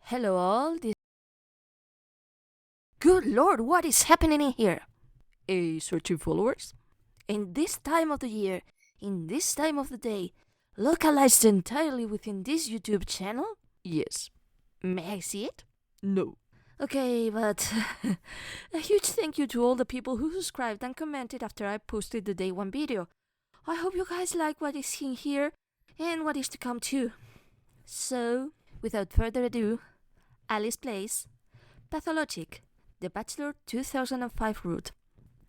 Hello all, Good lord, what is happening in here? Searching followers? In this time of the year, in this time of the day, localized entirely within this YouTube channel? Yes. May I see it? No. Okay, but a huge thank you to all the people who subscribed and commented after I posted the day one video. I hope you guys like what is in here and what is to come too. So, without further ado, Alys plays Pathologic, the Bachelor 2005 route,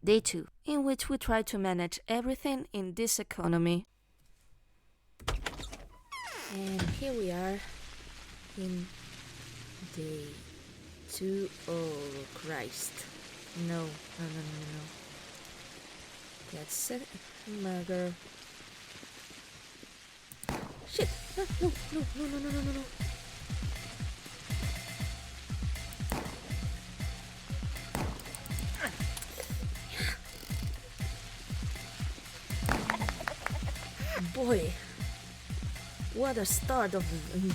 day 2, in which we try to manage everything in this economy. And here we are in day 2. Oh Christ. No. That's a murder. Shit! No. Boy, what a start of the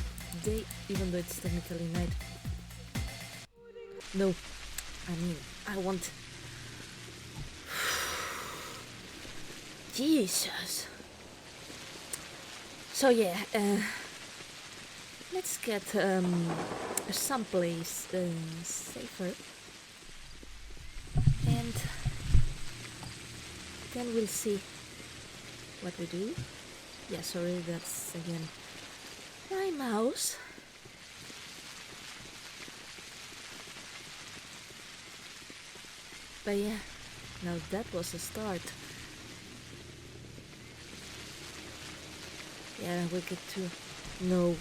day, even though it's technically night. No, I want... Jesus. So yeah, let's get someplace safer. And then we'll see what we do. Yeah, sorry, that's again my mouse. But yeah, now that was a start. Yeah, we get to... No.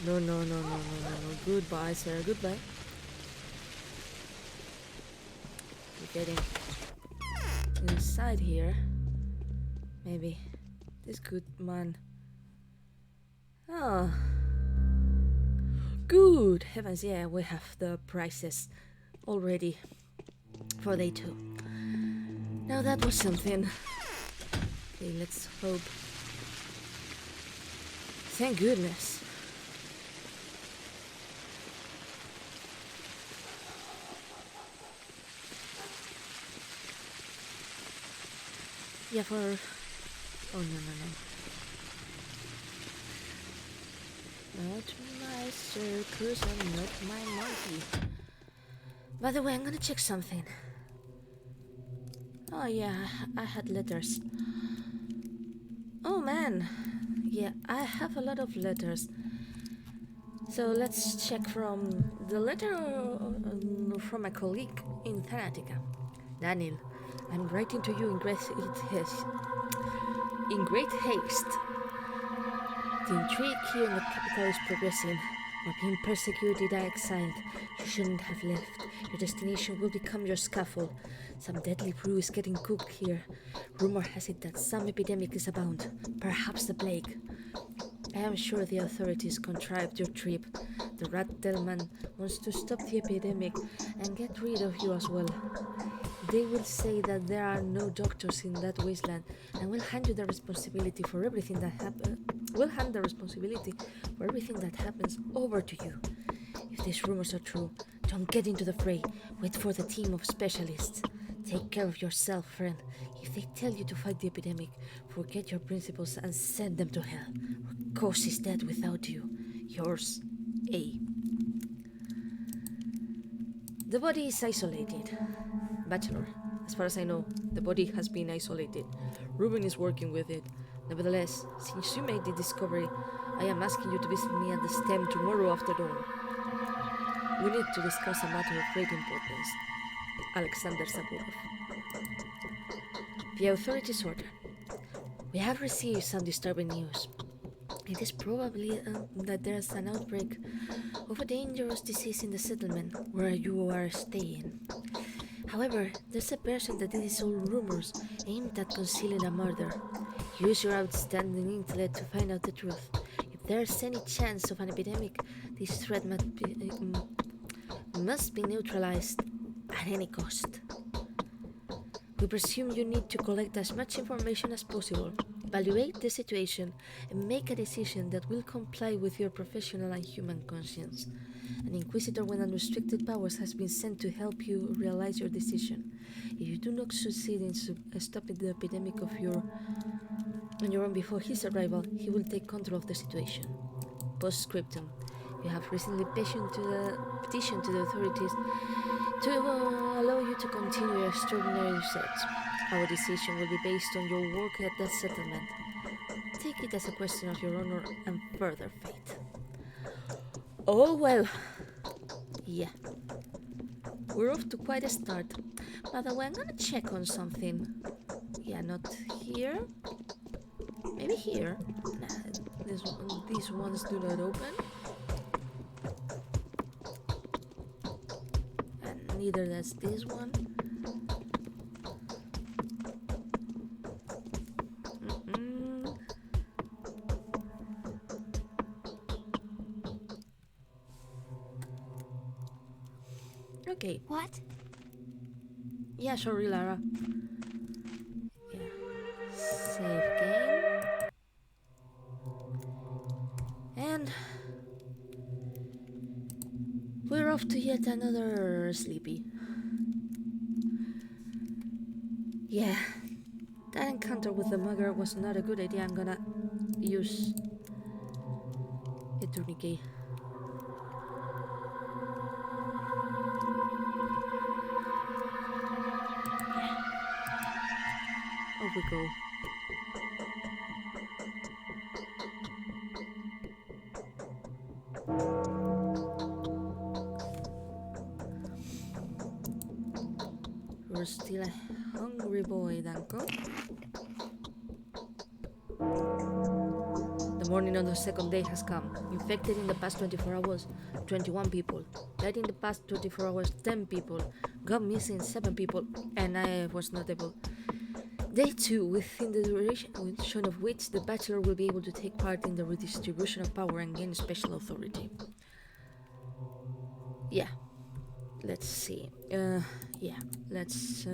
Goodbye, sir, goodbye. We're getting inside here. Maybe this good man. Oh, good heavens, yeah, we have the prices already for day 2. Now that was something. Okay, let's hope. Thank goodness. Yeah, for... Oh, no. Not my circus and not my monkey. By the way, I'm gonna check something. Oh yeah, I had letters. Oh man, yeah, I have a lot of letters. So let's check from the letter from a colleague in Thanatica. Daniel, I'm writing to you in great haste. The intrigue here in the capital is progressing. While being persecuted and exiled, you shouldn't have left. Your destination will become your scaffold. Some deadly brew is getting cooked here. Rumor has it that some epidemic is abound, perhaps the plague. I am sure the authorities contrived your trip. The rat Delman wants to stop the epidemic and get rid of you as well. They will say that there are no doctors in that wasteland and will hand you the responsibility for everything that happens over to you. If these rumors are true, don't get into the fray. Wait for the team of specialists. Take care of yourself, friend. If they tell you to fight the epidemic, forget your principles and send them to hell. Our cause is dead without you. Yours, A. The body is isolated. Bachelor. As far as I know, the body has been isolated. Ruben is working with it. Nevertheless, since you made the discovery, I am asking you to visit me at the stem tomorrow after dawn. We need to discuss a matter of great importance. Alexander Sapurov. The authorities order. We have received some disturbing news. It is probably that there is an outbreak of a dangerous disease in the settlement where you are staying. However, there's a version that it is all rumors aimed at concealing a murder. Use your outstanding intellect to find out the truth. If there's any chance of an epidemic, this threat must be neutralized at any cost. We presume you need to collect as much information as possible, evaluate the situation, and make a decision that will comply with your professional and human conscience. An inquisitor with unrestricted powers has been sent to help you realize your decision. If you do not succeed in stopping the epidemic on your own before his arrival, he will take control of the situation. Postscriptum. You have recently petitioned to the authorities to allow you to continue your extraordinary research. Our decision will be based on your work at that settlement. Take it as a question of your honor and further fate. Oh well. Yeah. We're off to quite a start. By the way, I'm gonna check on something. Yeah, not here. Maybe here. Nah, these ones do not open. And neither does this one. Okay. What? Yeah, sorry, Lara. Yeah. Save game. And we're off to yet another sleepy. Yeah. That encounter with the mugger was not a good idea. I'm gonna use a tourniquet. Yeah. Off we go. You're still a hungry boy, Danko. The morning on the second day has come. Infected in the past 24 hours, 21 people. Died in the past 24 hours, 10 people. Got missing, 7 people. And I was not able. Day 2, within the duration of which the Bachelor will be able to take part in the redistribution of power and gain special authority. Yeah. Let's see. Yeah. Let's.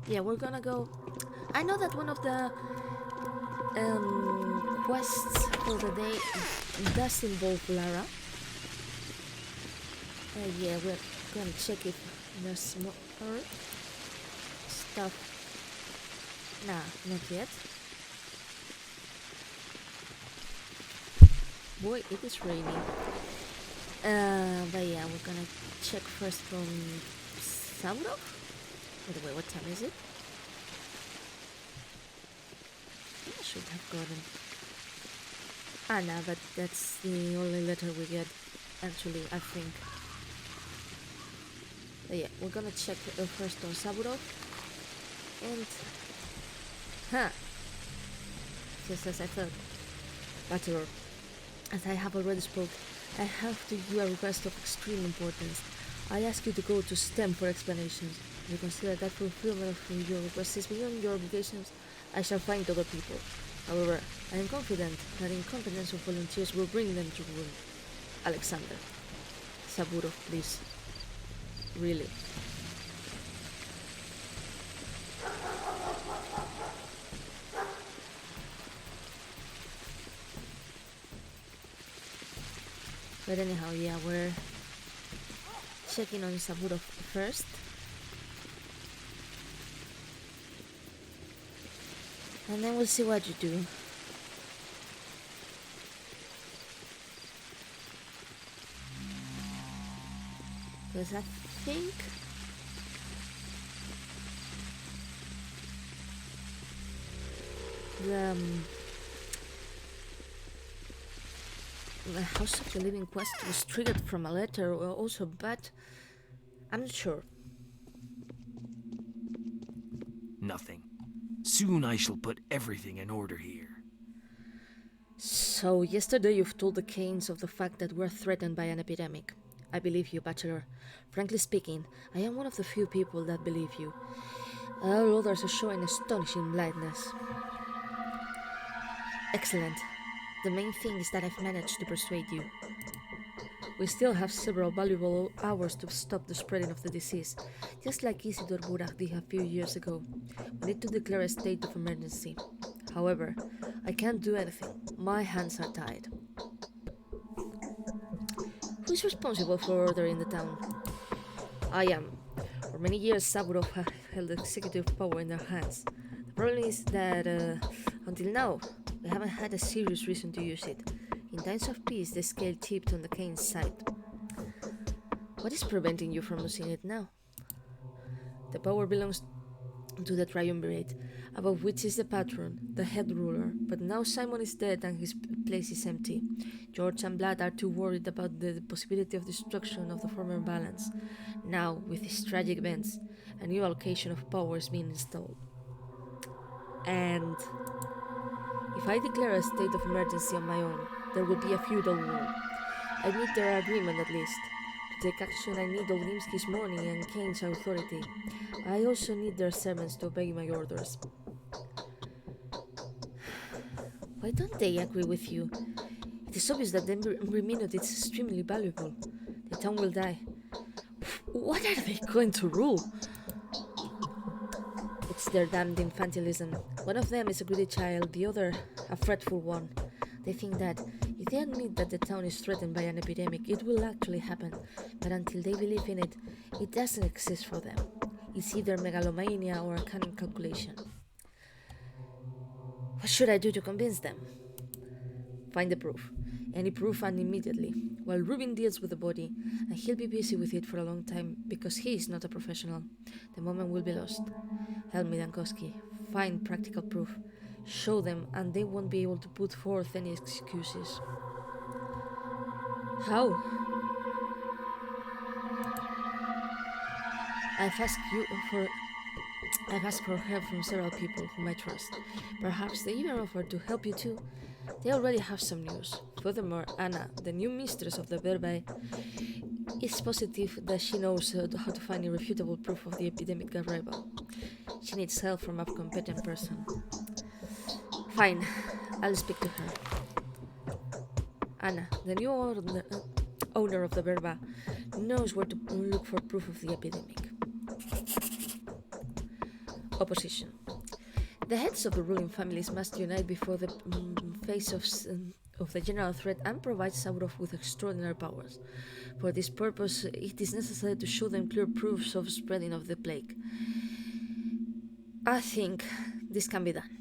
Yeah, we're gonna go. I know that one of the quests for the day does involve Lara. Yeah, we're gonna check if there's more stuff. Nah, not yet. Boy, it is raining. But yeah, we're gonna check first from Saurov. By the way, what time is it? I should have gotten. No, but that's the only letter we get. Actually, I think. But yeah, we're gonna check first on Saburov. And. Just as I thought. Bachelor, as I have already spoke, I have to you a request of extreme importance. I ask you to go to STEM for explanations. If you consider that fulfillment of your request is beyond your obligations, I shall find other people. However, I am confident that incompetence of volunteers will bring them to ruin. Alexander. Saburov, please. Really. But anyhow, yeah, we're checking on Saburov first. And then we'll see what you do. Because I think the House of the Living quest was triggered from a letter also, but I'm not sure. Nothing. Soon I shall put everything in order here. So, yesterday you've told the Canes of the fact that we're threatened by an epidemic. I believe you, Bachelor. Frankly speaking, I am one of the few people that believe you. All others are showing astonishing blindness. Excellent. The main thing is that I've managed to persuade you. We still have several valuable hours to stop the spreading of the disease, just like Isidor Burak did a few years ago. We need to declare a state of emergency. However, I can't do anything. My hands are tied. Who is responsible for order in the town? I am. For many years, Saburov have held executive power in their hands. The problem is that, until now, we haven't had a serious reason to use it. In times of peace, the scale tipped on the king's side. What is preventing you from using it now? The power belongs to the triumvirate, above which is the patron, the head ruler, but now Simon is dead and his place is empty. George and Vlad are too worried about the possibility of destruction of the former balance. Now, with these tragic events, a new allocation of power is being installed. And if I declare a state of emergency on my own, there will be a feudal war. I need their agreement at least. To take action, I need Olimski's money and Kane's authority. I also need their servants to obey my orders. Why don't they agree with you? It is obvious that every minute is extremely valuable. The town will die. What are they going to rule? It's their damned infantilism. One of them is a greedy child, the other a fretful one. They think that if they admit that the town is threatened by an epidemic, it will actually happen. But until they believe in it, it doesn't exist for them. It's either megalomania or a cunning calculation. What should I do to convince them? Find the proof. Any proof and immediately. While Rubin deals with the body, and he'll be busy with it for a long time because he is not a professional, the moment will be lost. Help me, Dankowski. Find practical proof. Show them, and they won't be able to put forth any excuses. How? I've asked for help from several people whom I trust. Perhaps they even offered to help you too. They already have some news. Furthermore, Anna, the new mistress of the Verbae, is positive that she knows how to find irrefutable proof of the epidemic arrival. She needs help from a competent person. Fine, I'll speak to her. Anna, the new owner of the Verba, knows where to look for proof of the epidemic. Opposition. The heads of the ruling families must unite before the face of the general threat and provide Saburov with extraordinary powers. For this purpose, it is necessary to show them clear proofs of spreading of the plague. I think this can be done.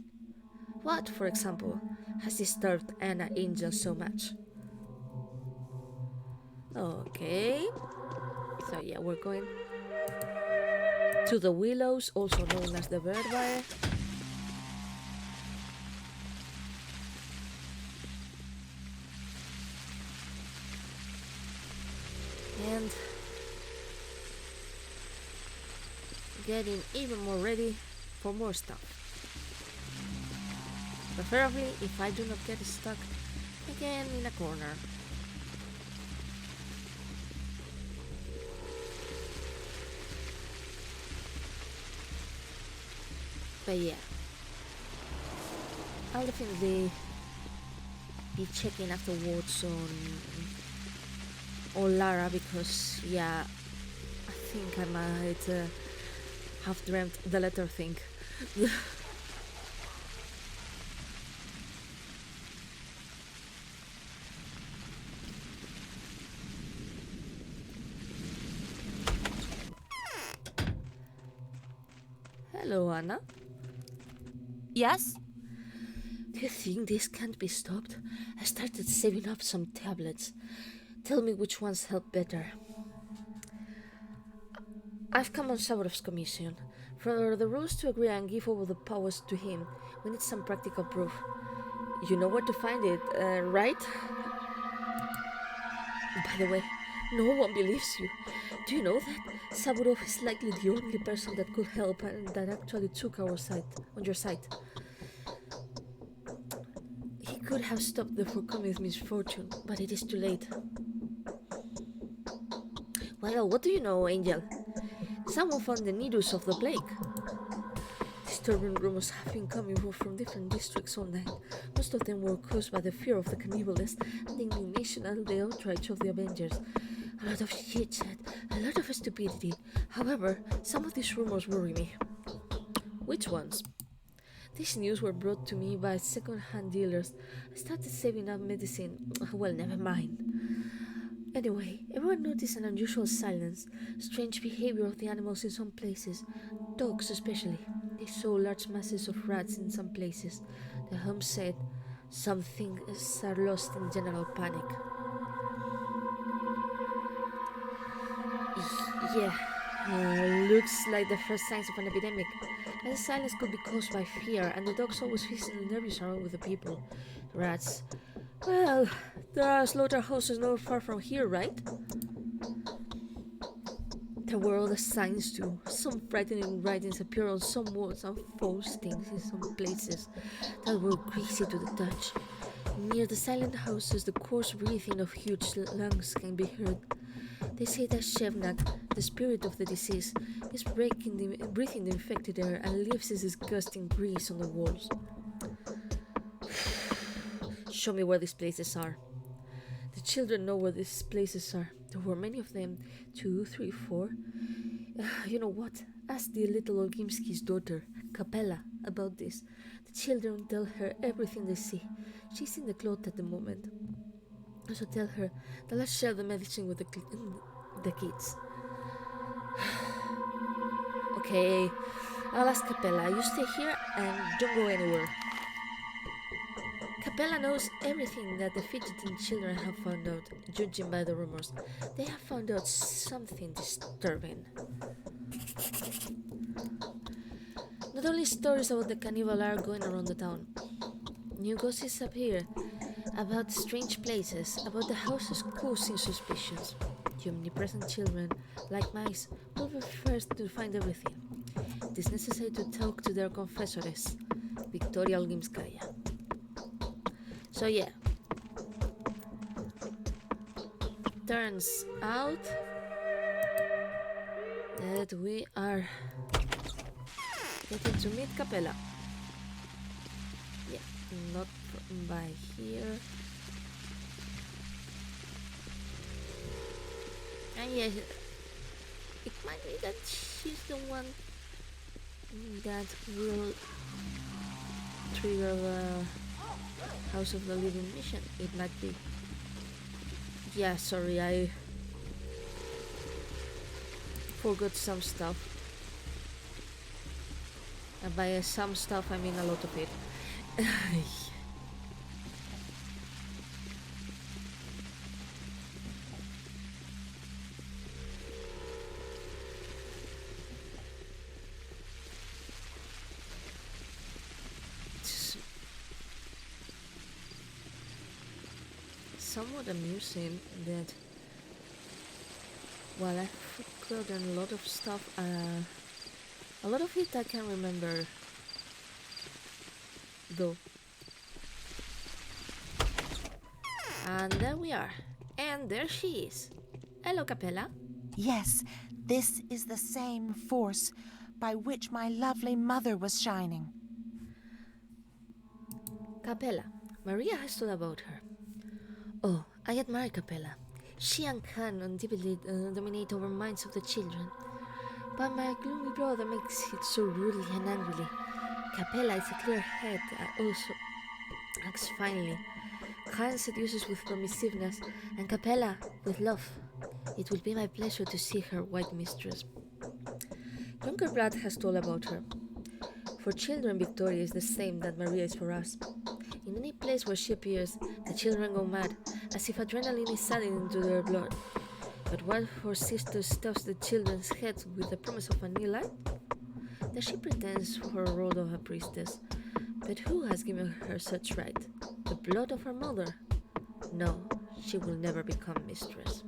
What, for example, has disturbed Anna Angel so much? Okay. So yeah, we're going to the Willows, also known as the Verbae. And getting even more ready for more stuff. Preferably if I do not get stuck again in a corner. But yeah, I'll definitely be checking afterwards on Lara because yeah, I think I might have dreamt the letter thing. Hello, Anna. Yes? Do you think this can't be stopped? I started saving up some tablets. Tell me which ones help better. I've come on Saburov's commission. For the rules to agree and give over the powers to him, we need some practical proof. You know where to find it, right? By the way, no one believes you. Do you know that Saburov is likely the only person that could help and that actually took our side, on your side? He could have stopped the forthcoming misfortune, but it is too late. Well, what do you know, Angel? Someone found the needles of the plague. Disturbing rumors have been coming from different districts all night. Most of them were caused by the fear of the cannibalists and the indignation and the outrage of the Avengers. A lot of shit chat, a lot of stupidity. However, some of these rumors worry me. Which ones? These news were brought to me by second-hand dealers. I started saving up medicine. Well, never mind. Anyway, everyone noticed an unusual silence, strange behavior of the animals in some places, dogs especially. They saw large masses of rats in some places. The home said some things are lost in general panic. Yeah, looks like the first signs of an epidemic. And the silence could be caused by fear, and the dogs always feeling nervous around with the people. Rats. Well, there are slaughterhouses not far from here, right? There were other signs too. Some frightening writings appeared on some walls and false things in some places that were greasy to the touch. Near the silent houses, the coarse breathing of huge lungs can be heard. They say that Shevnak, the spirit of the disease, is breathing the infected air and leaves his disgusting grease on the walls. Show me where these places are. The children know where these places are. There were many of them. 2, 3, 4. You know what? Ask the little Olgimski's daughter, Capella, about this. The children tell her everything they see. She's in the cloth at the moment. Also tell her that let's share the medicine with the kids. Okay, I'll ask Capella. You stay here and don't go anywhere. Capella knows everything that the fidgeting children have found out, judging by the rumors. They have found out something disturbing. Not only stories about the cannibal are going around the town. New gossips appear about strange places, about the houses causing suspicions. The omnipresent children, like mice, will be first to find everything. It is necessary to talk to their confessores, Victoria Olgimskaya. So yeah, turns out that we are getting to meet Capella. Yeah, not by here. And yes, it might be that she's the one that will trigger the House of the Living mission. It might be. Yeah, sorry, I forgot some stuff. And by some stuff I mean a lot of it. Somewhat amusing that while I've forgotten a lot of stuff, a lot of it I can remember though. And there we are, and there she is. Hello, Capella. Yes, this is the same force by which my lovely mother was shining. Capella, Maria has told about her. Oh, I admire Capella. She and Khan undoubtedly dominate over minds of the children. But my gloomy brother makes it so rudely and angrily. Capella is a clear head that also acts finely. Khan seduces with permissiveness, and Capella with love. It will be my pleasure to see her white mistress. Younger blood has told about her. For children, Victoria is the same that Maria is for us. In any place where she appears, the children go mad, as if adrenaline is added into their blood. But while her sister stuffs the children's heads with the promise of a new life, that she pretends for her role of a priestess. But who has given her such right? The blood of her mother? No, she will never become mistress.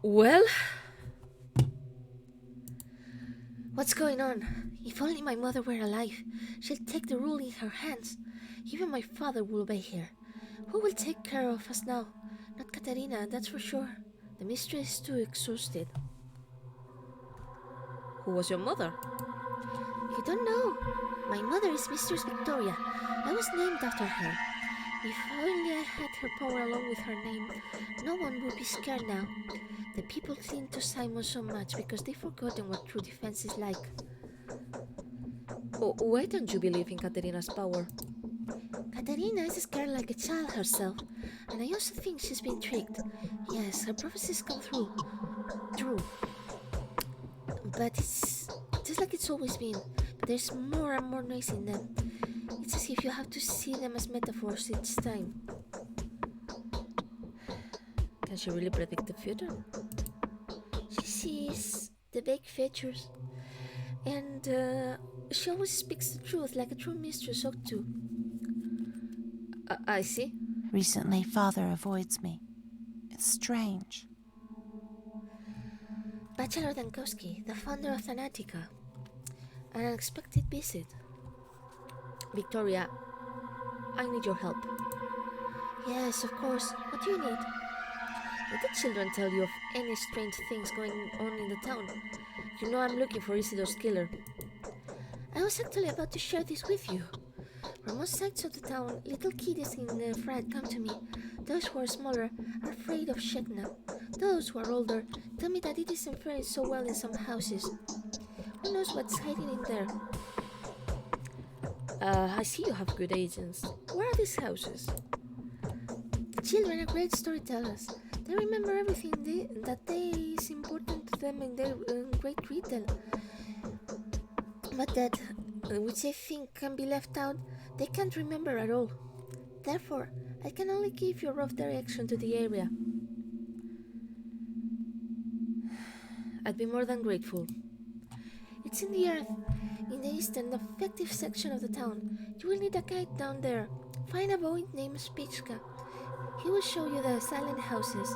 Well, what's going on? If only my mother were alive. She'll take the rule in her hands. Even my father will obey her. Who will take care of us now? Not Katerina, that's for sure. The mistress is too exhausted. Who was your mother? You don't know? My mother is Mistress Victoria. I was named after her. If only I had her power along with her name, no one would be scared now. The people cling to Simon so much because they've forgotten what true defense is like. Oh, why don't you believe in Katerina's power? Katerina is scared like a child herself, and I also think she's been tricked. Yes, her prophecies come through. True. But it's just like it's always been. But there's more and more noise in them. It's as if you have to see them as metaphors each time. Can she really predict the future? She sees the big features, and she always speaks the truth like a true mistress ought to. I see. Recently, Father avoids me. It's strange. Bachelor Dankowski, the founder of Thanatica. An unexpected visit. Victoria, I need your help. Yes, of course. What do you need? Did the children tell you of any strange things going on in the town? You know I'm looking for Isidore's killer. I was actually about to share this with you. From most sides of the town, little kiddies in fright come to me. Those who are smaller are afraid of Shekna. Those who are older tell me that it isn't fared so well in some houses. Who knows what's hiding in there? I see you have good agents. Where are these houses? The children are great storytellers. They remember everything that is important to them in their great retell. But that which they think can be left out, they can't remember at all. Therefore, I can only give you a rough direction to the area. I'd be more than grateful. It's in the earth, in the eastern, effective section of the town. You will need a guide down there. Find a boy named Spichka. He will show you the silent houses.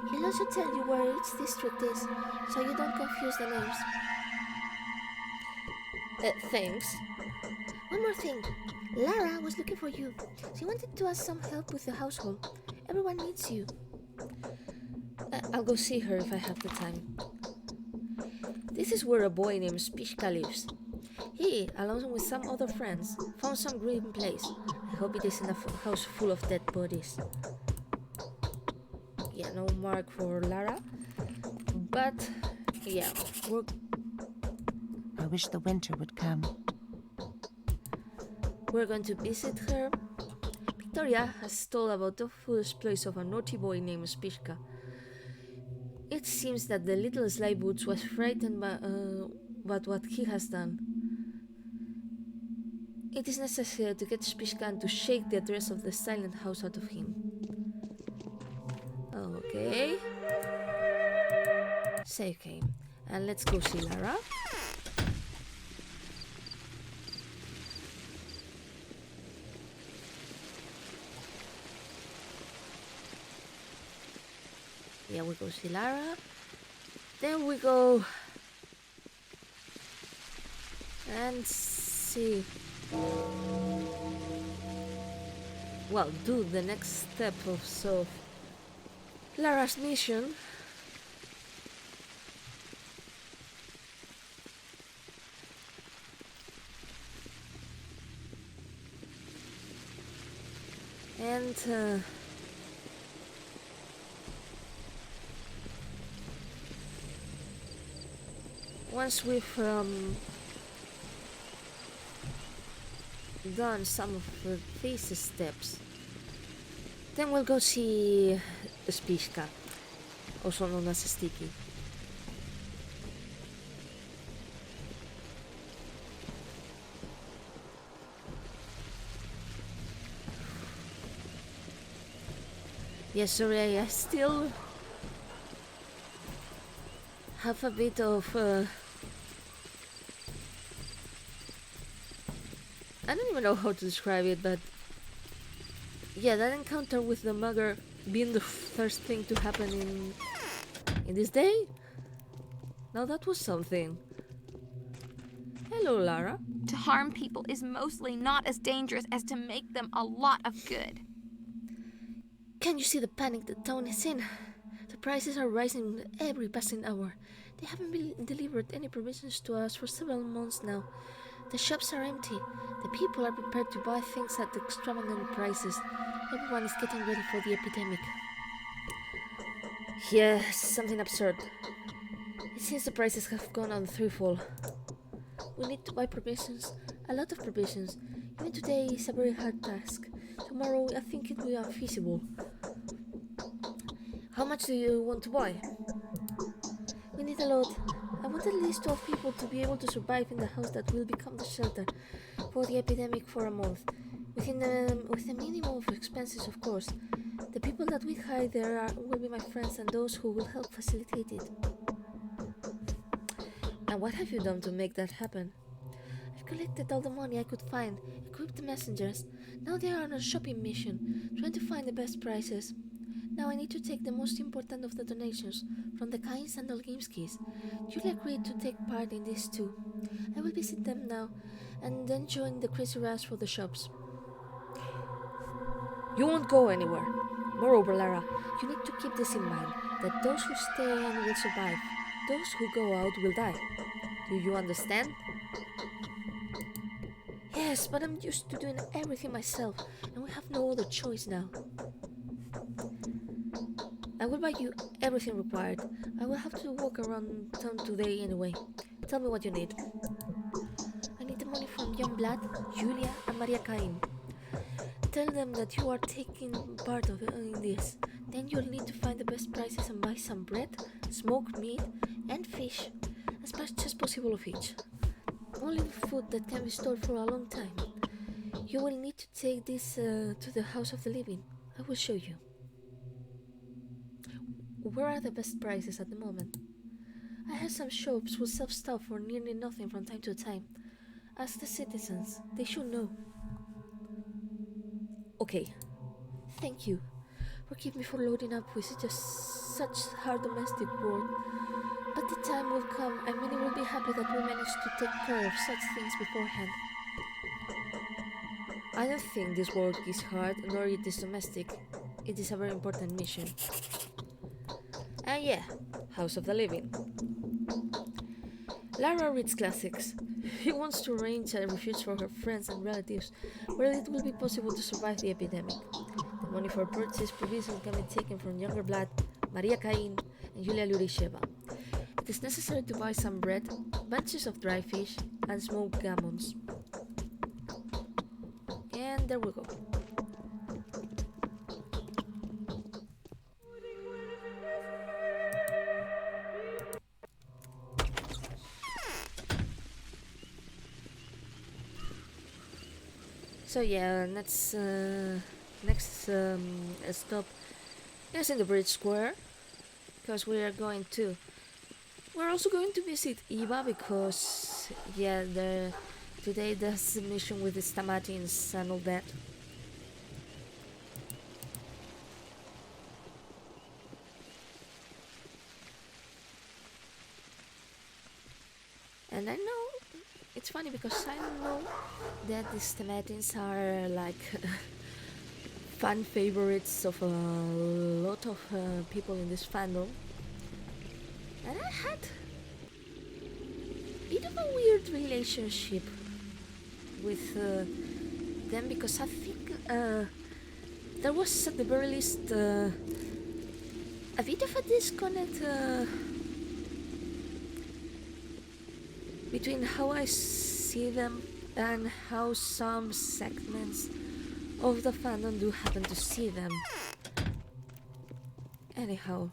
He'll also tell you where each district is, so you don't confuse the names. Thanks. One more thing. Lara was looking for you. She wanted to ask some help with the household. Everyone needs you. I'll go see her if I have the time. This is where a boy named Spishka lives. He, along with some other friends, found some green place. I hope it isn't a house full of dead bodies. Yeah, no mark for Lara. But, yeah, I wish the winter would come. we're going to visit her. Victoria has told about the foolish place of a naughty boy named Spishka. It seems that the little sly boots was frightened by what he has done. It is necessary to get Spishka and to shake the address of the silent house out of him. Okay. Save game. And let's go see Lara. Yeah, we go see Lara. Then we go and see. Well, do the next step of Lara's mission. And once we've done some of these steps, then we'll go see Spishka, also known as Sticky. Yes, sorry, I still have a bit of I don't even know how to describe it, but yeah, that encounter with the mugger being the first thing to happen in this day. Now that was something. Hello, Lara. To harm people is mostly not as dangerous as to make them a lot of good. Can you see the panic the town is in? The prices are rising with every passing hour. They haven't been delivered any provisions to us for several months now. The shops are empty. The people are prepared to buy things at extravagant prices. Everyone is getting ready for the epidemic. Yes, something absurd. It seems the prices have gone on threefold. We need to buy provisions, a lot of provisions. Even today is a very hard task. Tomorrow I think it will be feasible. How much do you want to buy? We need a lot. I want at least 12 people to be able to survive in the house that will become the shelter for the epidemic for a month. With a minimum of expenses, of course. The people that we hire there will be my friends and those who will help facilitate it. And what have you done to make that happen? I've collected all the money I could find, equipped the messengers. Now they are on a shopping mission, trying to find the best prices. Now I need to take the most important of the donations, from the Kains and Olgimskis. Julia agreed to take part in this too. I will visit them now, and then join the crazy rush for the shops. You won't go anywhere. Moreover, Lara, you need to keep this in mind, that those who stay in will survive. Those who go out will die. Do you understand? Yes, but I'm used to doing everything myself, and we have no other choice now. I will buy you everything required. I will have to walk around town today anyway. Tell me what you need. I need the money from Young Blood, Julia, and Maria Cain. Tell them that you are taking part in this. Then you'll need to find the best prices and buy some bread, smoked meat, and fish. As much as possible of each. Only the food that can be stored for a long time. You will need to take this to the House of the Living. I will show you. Where are the best prices at the moment? I heard some shops will sell stuff for nearly nothing from time to time. Ask the citizens, they should know. Okay, thank you. Forgive me for loading up with just such hard domestic work. But the time will come and many will be happy that we managed to take care of such things beforehand. I don't think this work is hard nor it is domestic. It is a very important mission. And yeah, House of the Living. Lara reads classics. She wants to arrange a refuge for her friends and relatives where it will be possible to survive the epidemic. The money for purchase provisions can be taken from Younger Blood, Maria Cain, and Julia Lurisheva. It is necessary to buy some bread, bunches of dry fish, and smoked gammons. And there we go. So yeah, next stop is in the Bridge Square, because we're also going to visit Eva, because yeah, today there's a mission with the Stamatins and all that. And I know it's funny because I know that the Stamatins are like fan favorites of a lot of people in this fandom. And I had a bit of a weird relationship with them, because I think there was at the very least a bit of a disconnect between how I see them and how some segments of the fandom do happen to see them. Anyhow,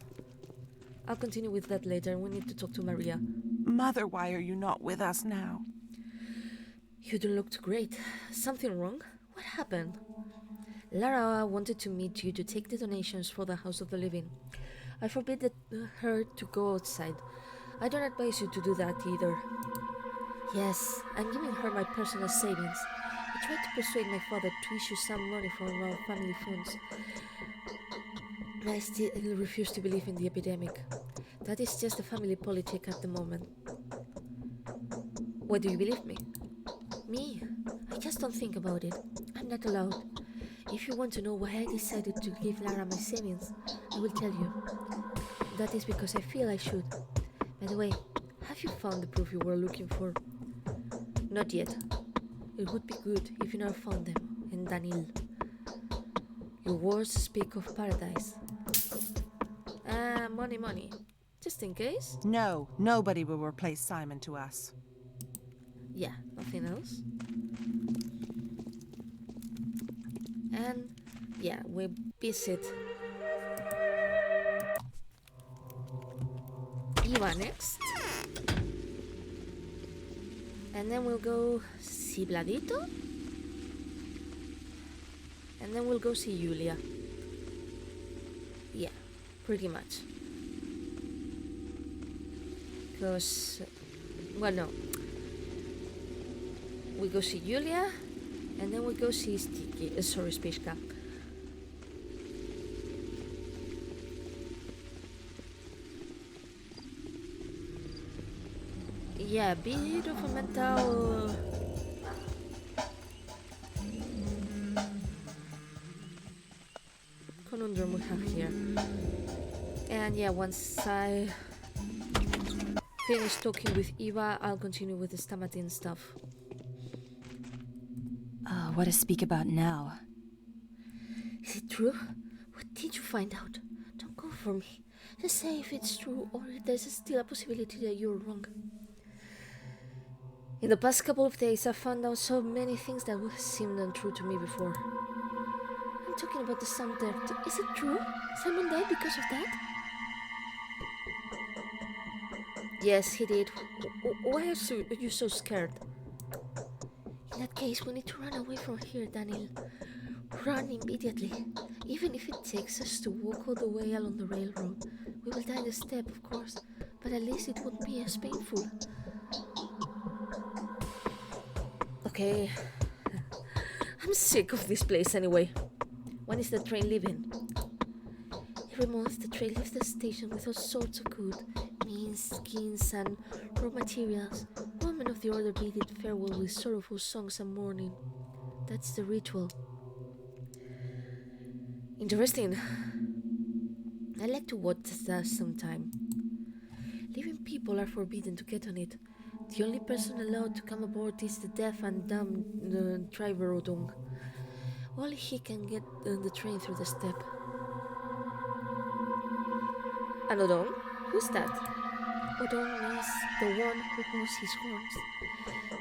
I'll continue with that later. We need to talk to Maria. Mother, why are you not with us now? You don't look great. Something wrong? What happened? Lara wanted to meet you to take the donations for the House of the Living. I forbid her to go outside. I don't advise you to do that either. Yes, I'm giving her my personal savings. I tried to persuade my father to issue some money from our family funds. I still refuse to believe in the epidemic. That is just a family politic at the moment. Why do you believe me? Me? I just don't think about it. I'm not allowed. If you want to know why I decided to give Lara my savings, I will tell you. that is because I feel I should. By the way, have you found the proof you were looking for? Not yet. It would be good if you never found them. And Daniel, your words speak of paradise. Money. Just in case? No, nobody will replace Simon to us. Yeah, nothing else. And yeah, we visit Eva next. And then we'll go see Vladito. And then we'll go see Julia. Yeah, pretty much. Because, well, no. We go see Julia, and then we go see Spiška. Yeah, bit of a mental conundrum we have here. And yeah, once I finish talking with Eva, I'll continue with the Stamatin stuff. What to speak about now? Is it true? What did you find out? Don't go for me. Just say if it's true or if there's still a possibility that you're wrong. In the past couple of days, I've found out so many things that would have seemed untrue to me before. I'm talking about the son death. Is it true? Simon died because of that? Yes, he did. Why are you so scared? In that case, we need to run away from here, Daniel. Run immediately. Even if it takes us to walk all the way along the railroad. We will die in the step, of course, but at least it won't be as painful. Okay. I'm sick of this place anyway. When is the train leaving? Every month the train leaves the station with all sorts of good means, skins, and raw materials. Women of the order bid it farewell with sorrowful songs and mourning. That's the ritual. Interesting. I like to watch that sometime. Living people are forbidden to get on it. The only person allowed to come aboard is the deaf and dumb driver Odong. Only he can get the train through the step. And Odong? Who's that? Odong is the one who holds his horns.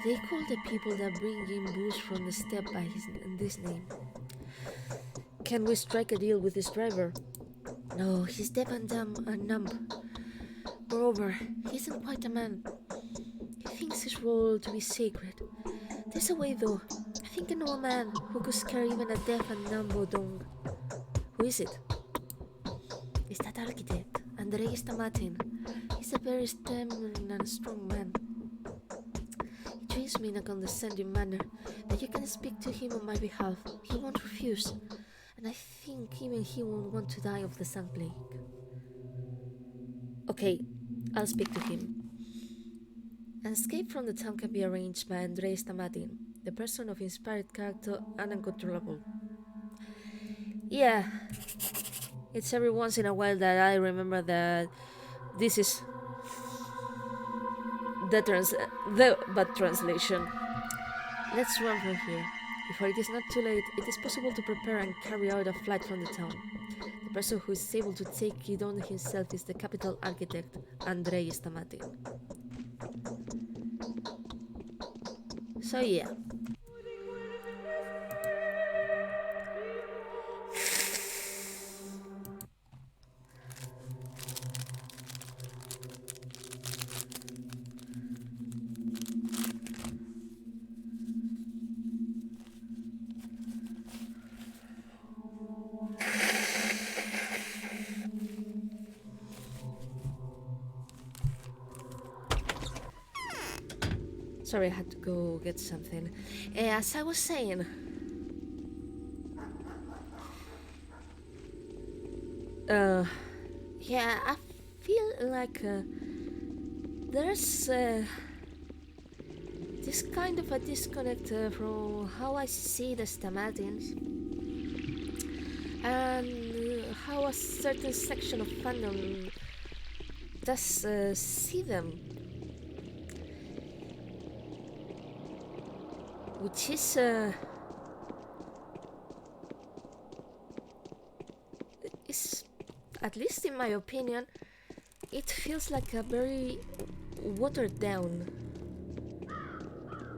They call the people that bring in booze from the step by this name. Can we strike a deal with this driver? No, he's deaf and dumb and numb. Moreover, he isn't quite a man. He thinks his role to be sacred. There's a way though. I think I know a man who could scare even a deaf and numb Odong. Who is it? It's that architect, Andrei Stamatin. He's a very stern and strong man. He treats me in a condescending manner, but you can speak to him on my behalf. He won't refuse, and I think even he won't want to die of the sun plague. Okay, I'll speak to him. An escape from the town can be arranged by Andrei Stamatin, the person of inspired character and uncontrollable. Yeah, it's every once in a while that I remember that this is the bad translation. Let's run from here. Before it is not too late, it is possible to prepare and carry out a flight from the town. The person who is able to take it on himself is the capital architect, Andrei Stamatin. So yeah. Sorry, I had to go get something. As I was saying, yeah, I feel like there's this kind of a disconnect from how I see the Stamatins and how a certain section of fandom us see them, which is at least in my opinion, it feels like a very watered down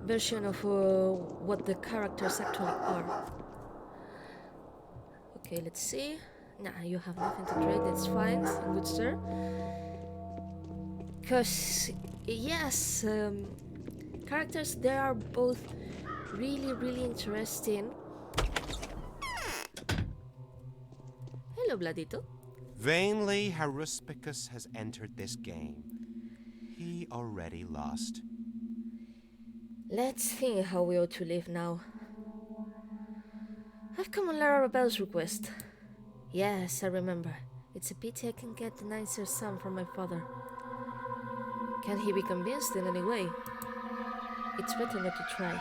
version of what the characters actually are. Okay, let's see. Nah, you have nothing to trade, that's fine, good sir. Because, yes, characters, they are both really interesting. Hello, Bladito. Vainly Haruspicus has entered this game. He already lost. Let's think how we ought to live now. I've come on Larabelle's request. Yes, I remember. It's a pity I can get a nicer son from my father. Can he be convinced in any way? It's better not to try.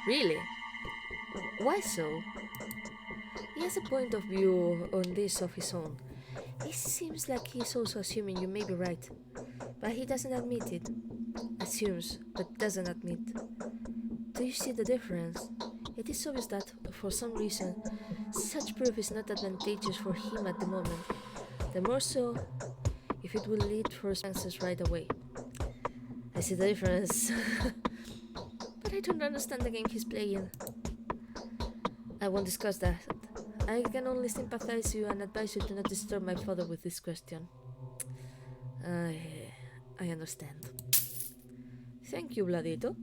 Really? Why so? He has a point of view on this of his own. It seems like he's also assuming you may be right, but he doesn't admit it. Assumes, but doesn't admit. Do you see the difference? It is obvious that, for some reason, such proof is not advantageous for him at the moment. The more so, if it will lead for answers right away. I see the difference. But I don't understand the game he's playing. I won't discuss that. I can only sympathize you and advise you to not disturb my father with this question. I understand. Thank you, Vladito.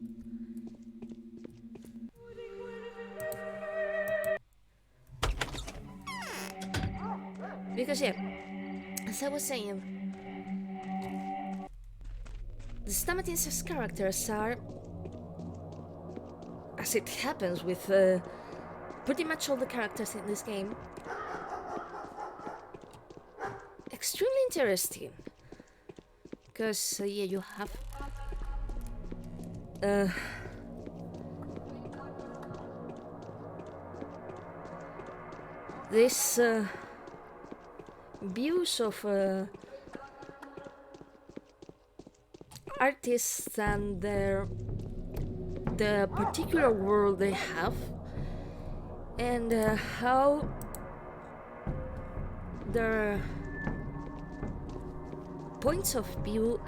Because, yeah, as I was saying, the Stamatins's characters are, as it happens with pretty much all the characters in this game, extremely interesting. Because, yeah, you have this views of artists and the particular world they have, and how their points of view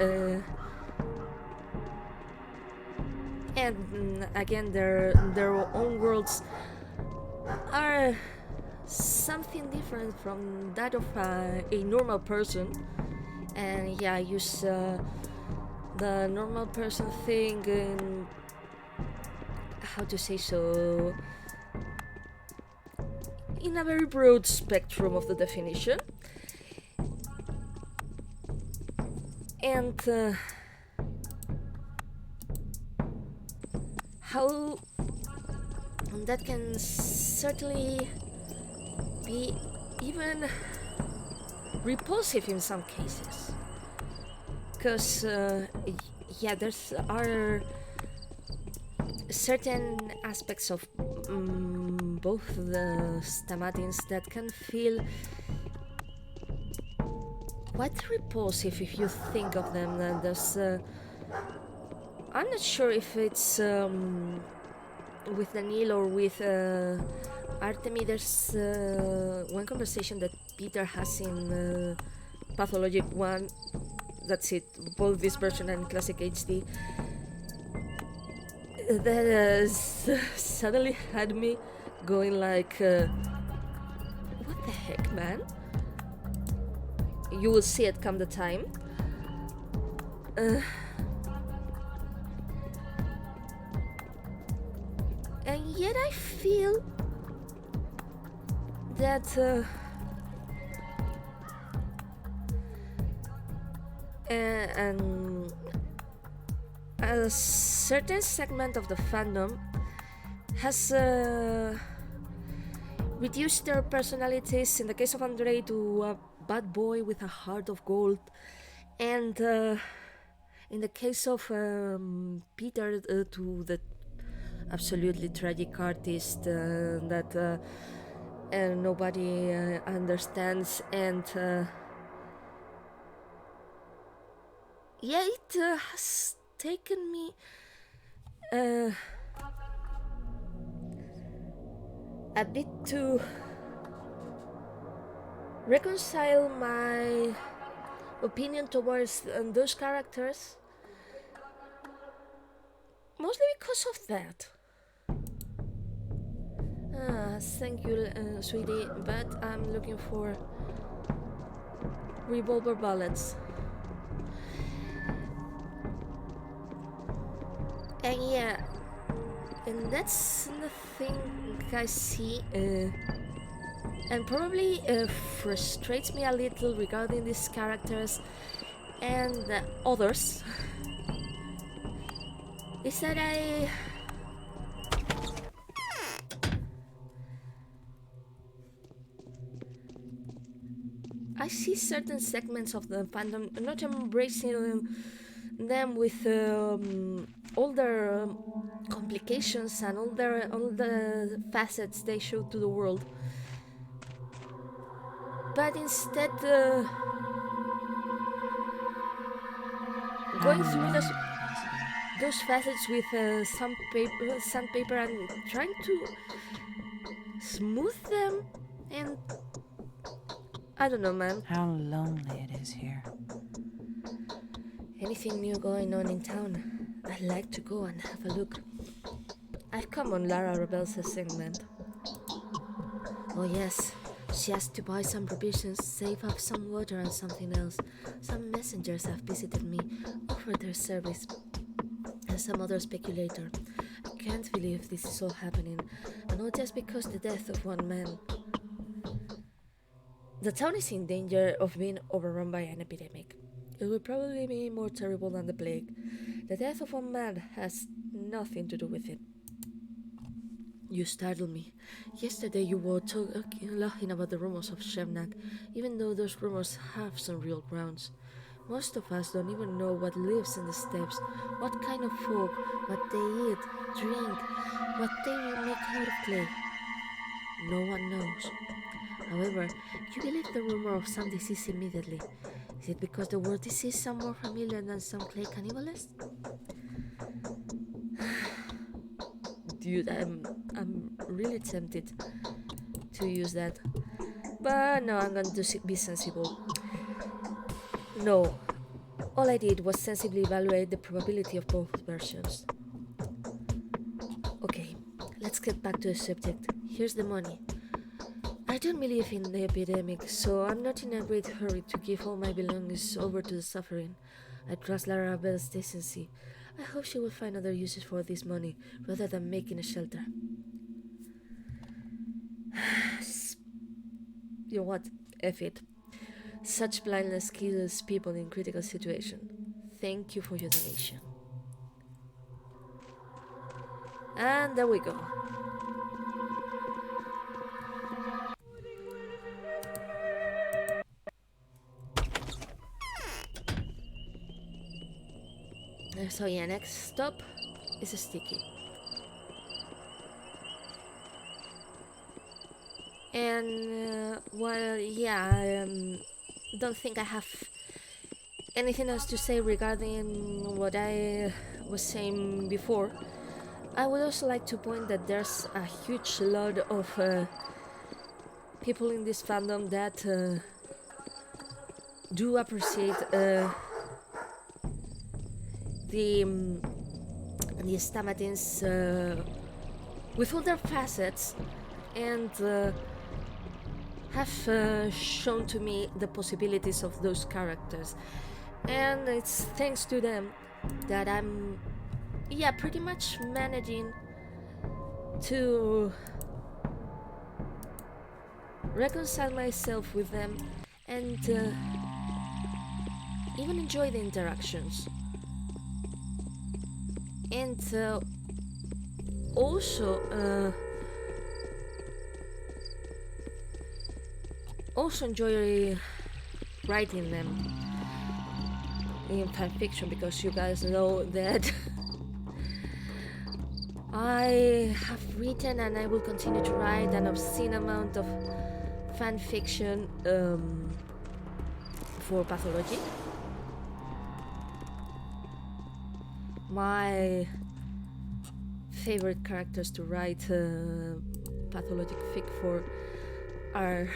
and again their own worlds are something different from that of a normal person. And yeah, I use the normal person thing in, how to say so, in a very broad spectrum of the definition. And how that can certainly be even repulsive in some cases. Because, yeah, there's are certain aspects of both the Stamatins that can feel quite repulsive if you think of them. And there's, I'm not sure if it's with Daniil or with Artemi. There's one conversation that Peter has in Pathologic 1. That's it, both this version and Classic HD. That suddenly had me going like, what the heck, man? You will see it come the time. And yet I feel that and a certain segment of the fandom has reduced their personalities, in the case of Andrei, to a bad boy with a heart of gold, and in the case of Peter, to the absolutely tragic artist that nobody understands, and yeah, it has taken me a bit to reconcile my opinion towards those characters, mostly because of that. Thank you, sweetie, but I'm looking for revolver bullets. And yeah, and that's the thing I see, and probably frustrates me a little regarding these characters and others, is that I see certain segments of the fandom not embracing them with all their complications and all the facets they show to the world, but instead How going through lonely it is here. those facets with some sandpaper and trying to smooth them, and I don't know, man. How lonely it is here. Anything new going on in town, I'd like to go and have a look. I've come on Lara Rebel's segment. Oh yes, she has to buy some provisions, save up some water and something else. Some messengers have visited me, offered their service, and some other speculator. I can't believe this is all happening, and all just because the death of one man. The town is in danger of being overrun by an epidemic. It will probably be more terrible than the plague. The death of one man has nothing to do with it. You startled me. Yesterday you were talking about the rumors of Shevnak, even though those rumors have some real grounds. Most of us don't even know what lives in the steppes, what kind of folk, what they eat, drink, what they will make out of clay. No one knows. However, you believe the rumor of some disease immediately. Is it because the word disease sounds more familiar than some clay cannibalists? Dude, I'm really tempted to use that, but no, I'm going to be sensible. No, all I did was sensibly evaluate the probability of both versions. Okay, let's get back to the subject. Here's the money. I don't believe in the epidemic, so I'm not in a great hurry to give all my belongings over to the suffering. I trust Lara Bell's decency. I hope she will find other uses for this money, rather than making a shelter. You know what? F it. Such blindness kills people in critical situations. Thank you for your donation. And there we go. So yeah, next stop is a sticky. And well, yeah, I don't think I have anything else to say regarding what I was saying before. I would also like to point that there's a huge lot of people in this fandom that do appreciate the Stamatins with all their facets, and have shown to me the possibilities of those characters, and it's thanks to them that I'm pretty much managing to reconcile myself with them and even enjoy the interactions. And also enjoy writing them in fanfiction, because you guys know that I have written and I will continue to write an obscene amount of fanfiction for Pathologic. My favorite characters to write Pathologic fic for are,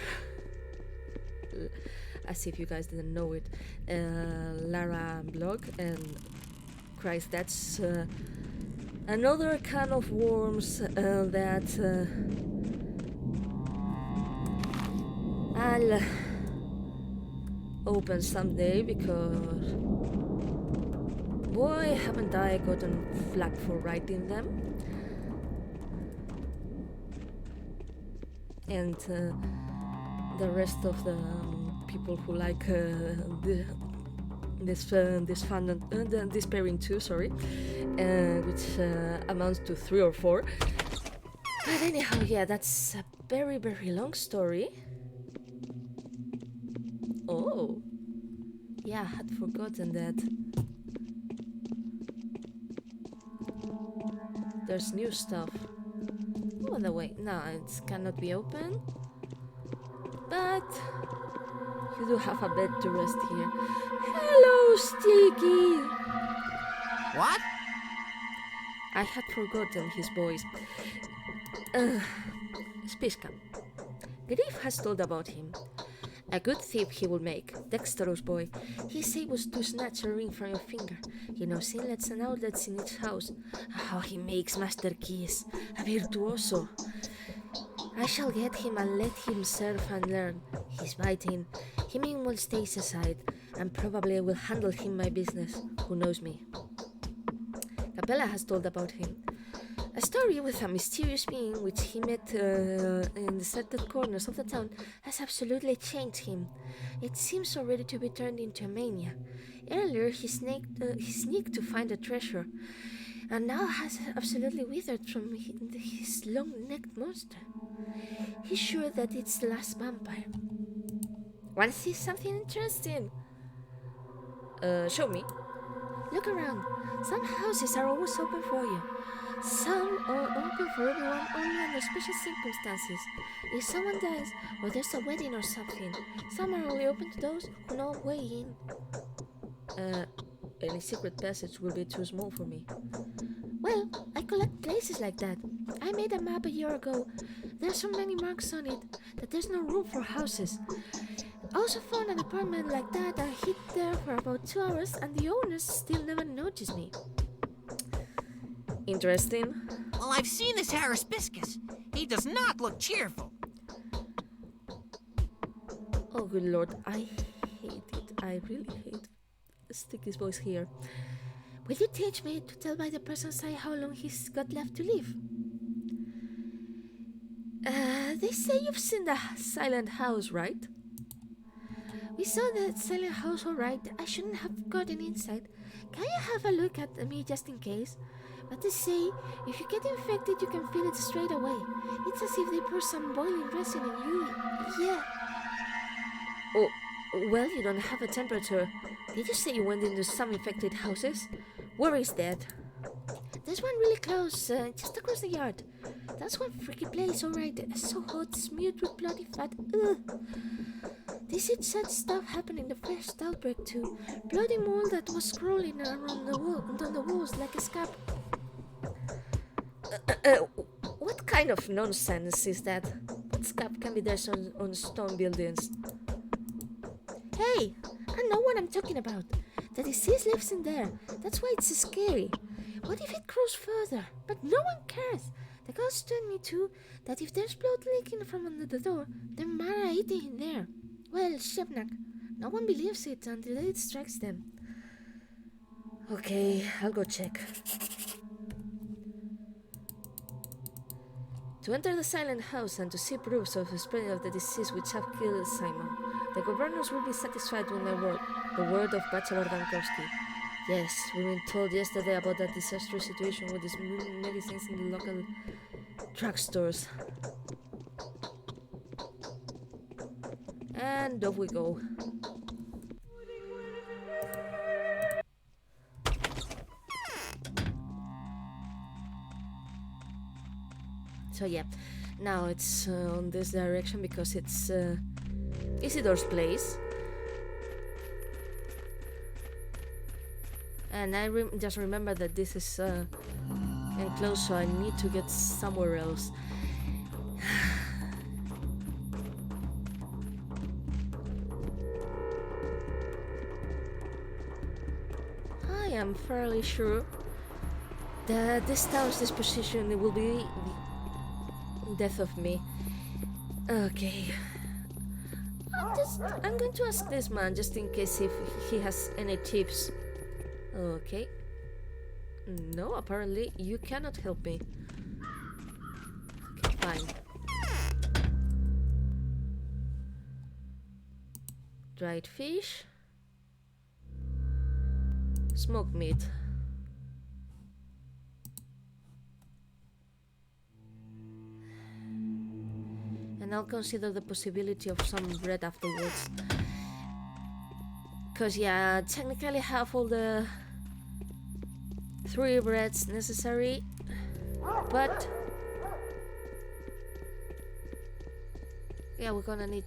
as if you guys didn't know it, Lara Blog and Christ, that's another can of worms that I'll open someday, because boy, haven't I gotten flack for writing them. And the rest of the people who like this fandom, this pairing too, sorry, which amounts to 3 or 4. But anyhow, yeah, that's a very, very long story. Oh, yeah, I had forgotten that. There's new stuff. Oh, the way, no, it cannot be open. But you do have a bed to rest here. Hello, Sticky! What? I had forgotten his voice. Spiska. Grief has told about him. A good thief he will make, dexterous boy. He's able to snatch a ring from your finger. He knows inlets and outlets in each house. How he makes master keys. A virtuoso. I shall get him and let him serve and learn. He's biting. He meanwhile stays aside, and probably I will handle him my business. Who knows me? Capella has told about him. A story with a mysterious being which he met in deserted corners of the town has absolutely changed him. It seems already to be turned into a mania. Earlier he sneaked to find a treasure, and now has absolutely withered from his long-necked monster. He's sure that it's the last vampire. Want to see something interesting? Show me. Look around. Some houses are always open for you. Some are open for everyone only under special circumstances. If someone dies or there's a wedding or something, some are only open to those who know a way in. Any secret passage will be too small for me. Well, I collect places like that. I made a map a year ago. There's so many marks on it that there's no room for houses. I also found an apartment like that and hid there for about 2 hours, and the owners still never noticed me. Interesting. Well, I've seen this Haraspicus. He does not look cheerful. Oh, good lord, I hate it. I really hate Sticky's voice here. Will you teach me to tell by the person's eye how long he's got left to live? They say you've seen the silent house, right? We saw the silent house, alright. I shouldn't have gotten inside. Can you have a look at me just in case? But they say, if you get infected, you can feel it straight away. It's as if they pour some boiling resin in you. Yeah. Oh, well, you don't have a temperature. Did you say you went into some infected houses? Where is that? There's one really close, just across the yard. That's one freaky place, alright. So hot, smeared with bloody fat. Ugh. They said such stuff happened in the first outbreak too. Bloody mold that was crawling around on the walls like a scab. What kind of nonsense is that? What scab can be there on stone buildings? Hey, I know what I'm talking about. The disease lives in there. That's why it's scary. What if it grows further? But no one cares. The ghost told me too that if there's blood leaking from under the door, then Mara eating in there. Well, Shepnak, no one believes it until it strikes them. Okay, I'll go check. To enter the silent house and to see proofs of the spreading of the disease which have killed Simon, the governors will be satisfied with my word, the word of Bachelor Dankowski. Yes, we've been told yesterday about that disastrous situation with these medicines in the local drugstores. And off we go. So yeah, now it's on this direction because it's Isidore's place. And I just remember that this is enclosed, so I need to get somewhere else. I am fairly sure that this town's disposition will be the death of me. Okay. I'm going to ask this man just in case if he has any tips. Okay. No, apparently you cannot help me. Okay, fine. Dried fish. Smoked meat. And I'll consider the possibility of some bread afterwards. Cause yeah, technically I have all the 3 breads necessary, but yeah, we're gonna need.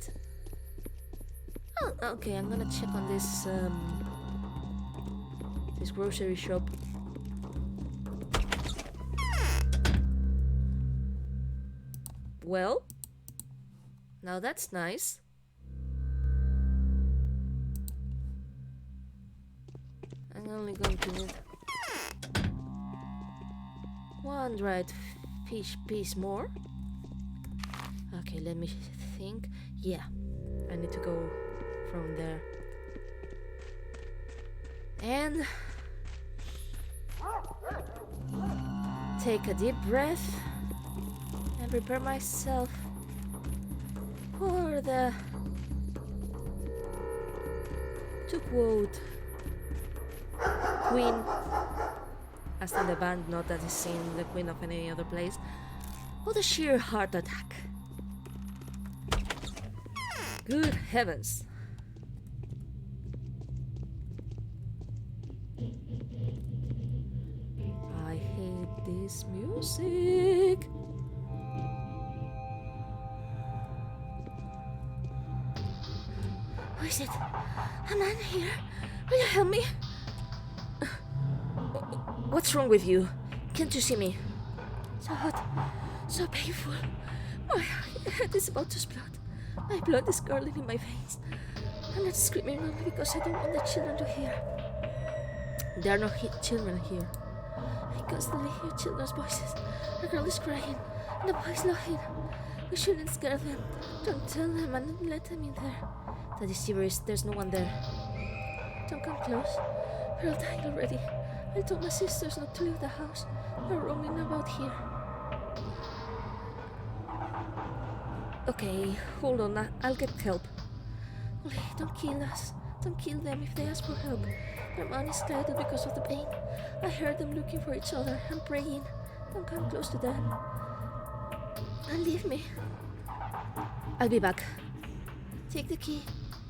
Oh, okay. I'm gonna check on this this grocery shop. Well, now that's nice. I'm only going to need 1 dried fish piece more. Okay, let me think. Yeah, I need to go from there. And take a deep breath and prepare myself for the, to quote Queen, as in the band, not that is seen the Queen of any other place, or the sheer heart attack. Good heavens. I hate this music. Who is it? A man here? Will you help me? What's wrong with you? Can't you see me? So hot, so painful. My head is about to explode. My blood is curdling in my veins. I'm not screaming only because I don't want the children to hear. There are no children here. I constantly hear children's voices. A girl is crying, and the boy is laughing. We shouldn't scare them. Don't tell them and don't let them in there. The deceiver is there's no one there. Don't come close. We're all dying already. I told my sisters not to leave the house. They're roaming about here. Okay, hold on. I'll get help. Only don't kill us. Don't kill them if they ask for help. Their mind is clouded because of the pain. I heard them looking for each other and praying. Don't come close to them. And leave me. I'll be back. Take the key.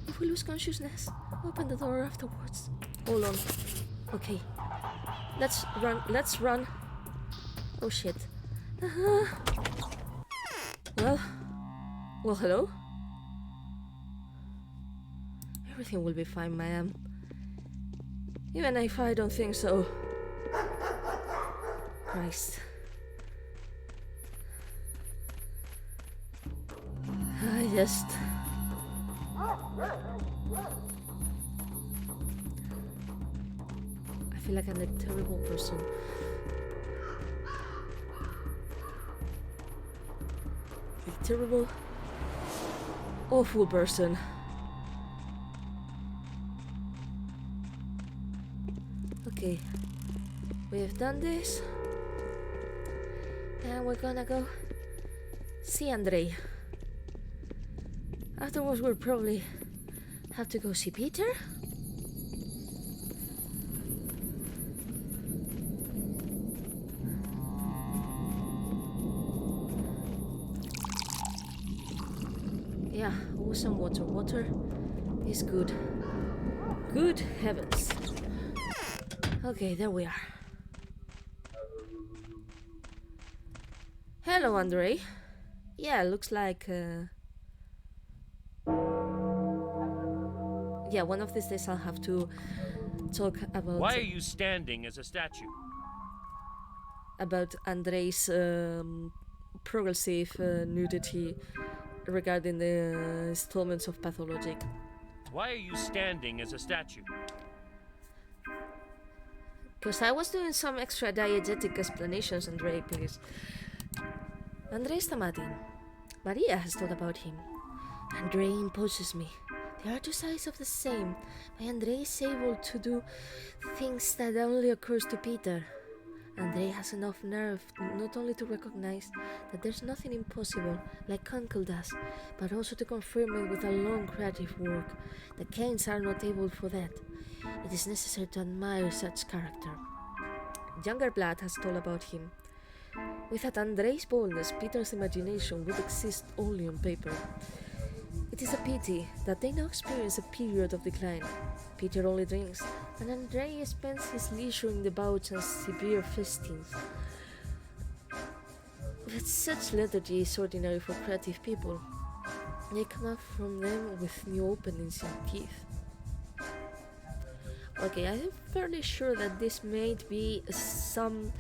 If we lose consciousness, open the door afterwards. Hold on. Okay. Let's run. Let's run. Oh shit. Well, hello? Everything will be fine, ma'am. Even if I don't think so. Christ. I feel like I'm a terrible person. A terrible, awful person. Okay, we have done this. And we're gonna go see Andre. Afterwards, we'll probably have to go see Peter. Yeah, always some water. Water is good. Good heavens. Okay, there we are. Hello, Andre. Yeah, looks like... yeah, one of these days I'll have to talk Why are you standing as a statue? about Andrei's progressive nudity regarding the installments of Pathologic. Why are you standing as a statue? Because I was doing some extra diegetic explanations, Andrei, please. Andrei Stamatin. Maria has told about him. Andrei imposes me. They are two sides of the same. My Andrei is able to do things that only occurs to Peter. Andrei has enough nerve not only to recognize that there's nothing impossible, like Uncle does, but also to confirm it with a long creative work. The Canes are not able for that. It is necessary to admire such character. Younger blood has told about him. Without Andrei's boldness, Peter's imagination would exist only on paper. It is a pity that they now experience a period of decline. Peter only drinks, and Andrei spends his leisure in debauch and severe feastings. But such lethargy is ordinary for creative people. They come up from them with new openings in teeth. Okay, I'm fairly sure that this may be some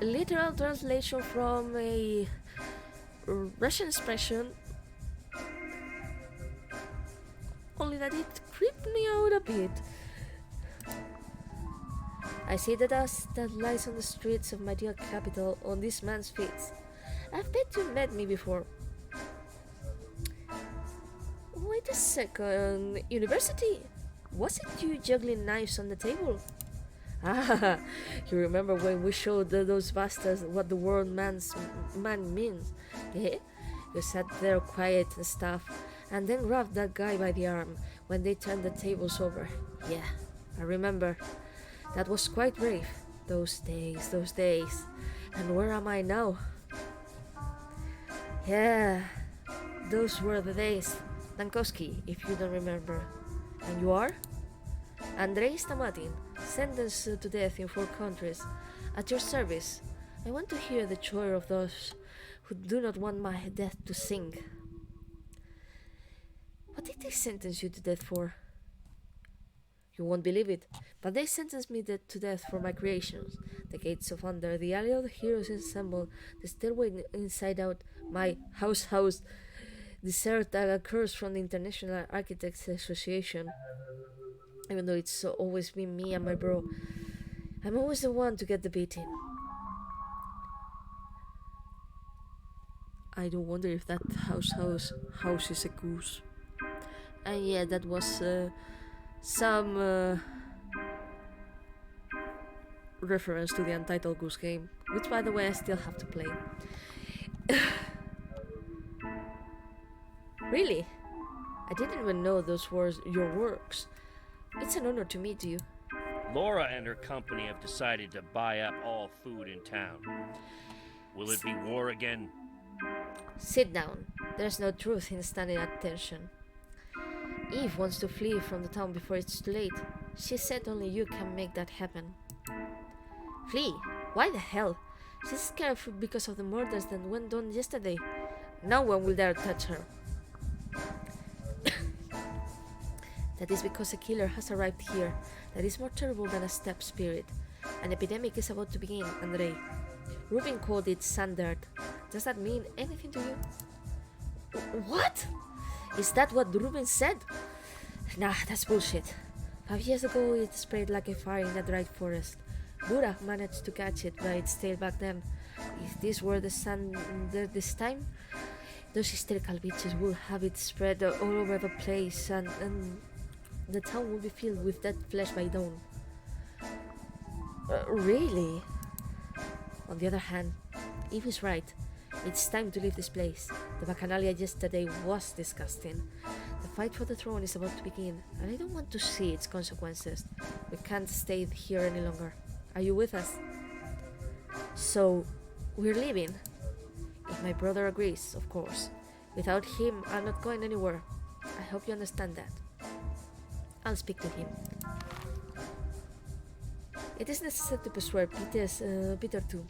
literal translation from a Russian expression, only that it creeped me out a bit. I see the dust that lies on the streets of my dear capital on this man's feet. I've bet you met me before. Wait a second, university? Was it you juggling knives on the table? Ah, you remember when we showed those bastards what the word man means? Yeah? You sat there quiet and stuff, and then grabbed that guy by the arm when they turned the tables over. Yeah, I remember. That was quite brave. Those days. And where am I now? Yeah, those were the days. Dankowski, if you don't remember. And you are? Andrei Stamatin, sentenced to death in 4 countries. At your service. I want to hear the joy of those who do not want my death to sing. What did they sentence you to death for? You won't believe it, but they sentenced me to death for my creations. The Gates of Thunder, the Alley of the Heroes Ensemble, the Stairway Inside Out, my house, dessert that occurs from the International Architects Association. Even though it's always been me and my bro, I'm always the one to get the beating. I don't wonder if that house is a goose. And yeah, that was some reference to the Untitled Goose Game, which by the way I still have to play. Really? I didn't even know those were your works. It's an honor to meet you. Laura and her company have decided to buy up all food in town. Will it be war again? Sit down. There's no truth in standing at attention. Eve wants to flee from the town before it's too late. She said only you can make that happen. Flee? Why the hell? She's scared because of the murders that went on yesterday. No one will dare touch her. That is because a killer has arrived here that is more terrible than a steppe spirit. An epidemic is about to begin, Andrei. Rubin called it Sandard. Does that mean anything to you? What? Is that what Rubin said? Nah, that's bullshit. 5 years ago it spread like a fire in a dry forest. Burak managed to catch it by its tail back then. If this were the Sandard this time, those hysterical bitches will have it spread all over the place and the town will be filled with dead flesh by dawn. Really? On the other hand, Eve is right. It's time to leave this place. The bacchanalia yesterday was disgusting. The fight for the throne is about to begin, and I don't want to see its consequences. We can't stay here any longer. Are you with us? So, we're leaving. If my brother agrees, of course. Without him, I'm not going anywhere. I hope you understand that. I'll speak to him. It is necessary to persuade Peter too.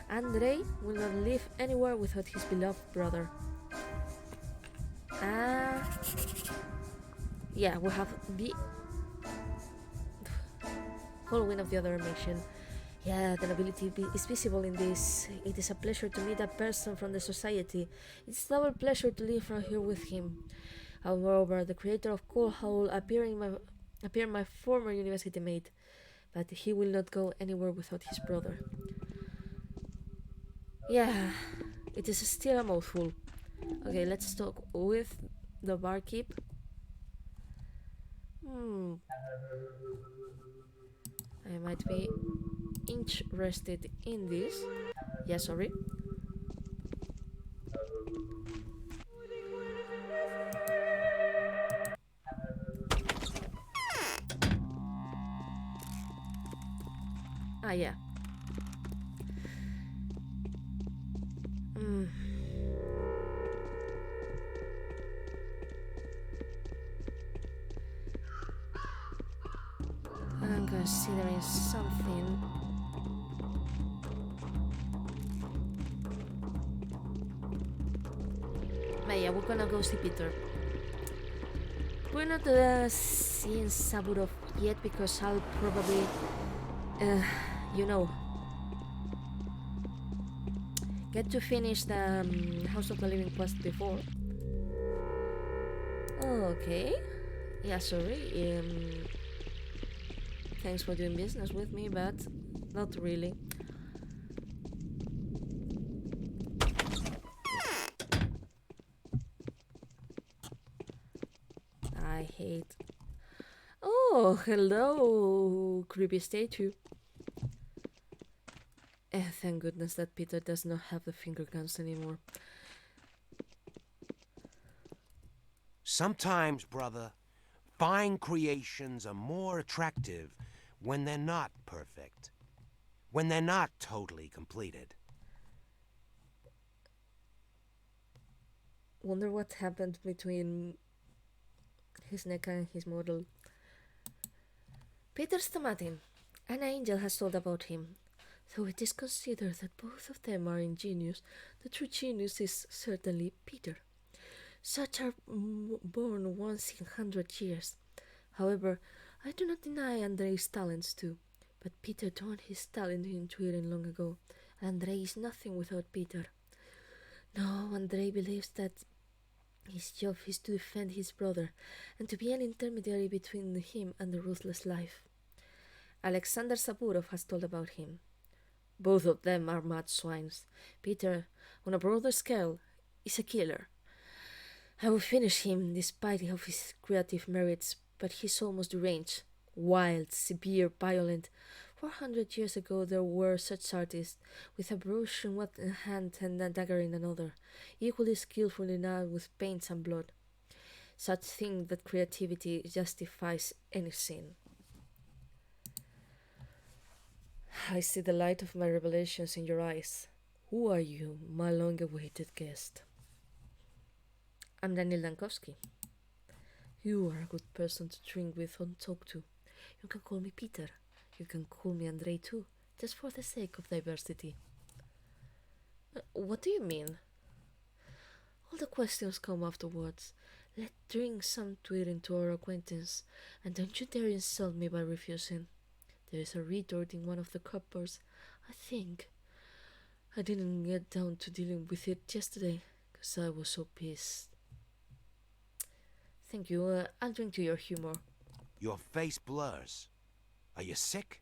Andrei will not live anywhere without his beloved brother. Yeah, we have the... Following of the other mention. Yeah, the nobility is visible in this. It is a pleasure to meet a person from the society. It's a double pleasure to live from here with him. Moreover, the creator of Coal Hole appear my former university mate, but he will not go anywhere without his brother. Yeah, it is still a mouthful. Okay, let's talk with the barkeep. I might be interested in this. Yeah, sorry. Ah, yeah. I'm considering something. But yeah, we're gonna go see Peter. We're not seeing Saburov yet because I'll probably, you know, get to finish the House of the Living quest before. Okay. Yeah, sorry. Thanks for doing business with me, but not really. I hate. Oh, hello, creepy statue. Thank goodness that Peter does not have the finger guns anymore. Sometimes, brother, fine creations are more attractive when they're not perfect, when they're not totally completed. Wonder what happened between his neck and his model. Peter Stomatin, an angel has told about him. Though it is considered that both of them are ingenious, the true genius is certainly Peter. Such are born once in 100 years. However, I do not deny Andrei's talents too, but Peter turned his talent into Twitter long ago. Andrei is nothing without Peter. No, Andrei believes that his job is to defend his brother and to be an intermediary between him and the ruthless life. Alexander Saburov has told about him. Both of them are mad swines. Peter, on a broader scale, is a killer. I will finish him despite of his creative merits, but he's almost deranged, wild, severe, violent. 400 years ago there were such artists, with a brush in one hand and a dagger in another, equally skillful enough with paints and blood. Such think that creativity justifies any sin. I see the light of my revelations in your eyes. Who are you, my long-awaited guest? I'm Daniel Dankowski. You are a good person to drink with and talk to. You can call me Peter. You can call me Andrei too, just for the sake of diversity. What do you mean? All the questions come afterwards. Let's drink some tweet into our acquaintance, and don't you dare insult me by refusing. There is a retort in one of the cupboards, I think. I didn't get down to dealing with it yesterday, because I was so pissed. Thank you, I'll drink to your humor. Your face blurs. Are you sick?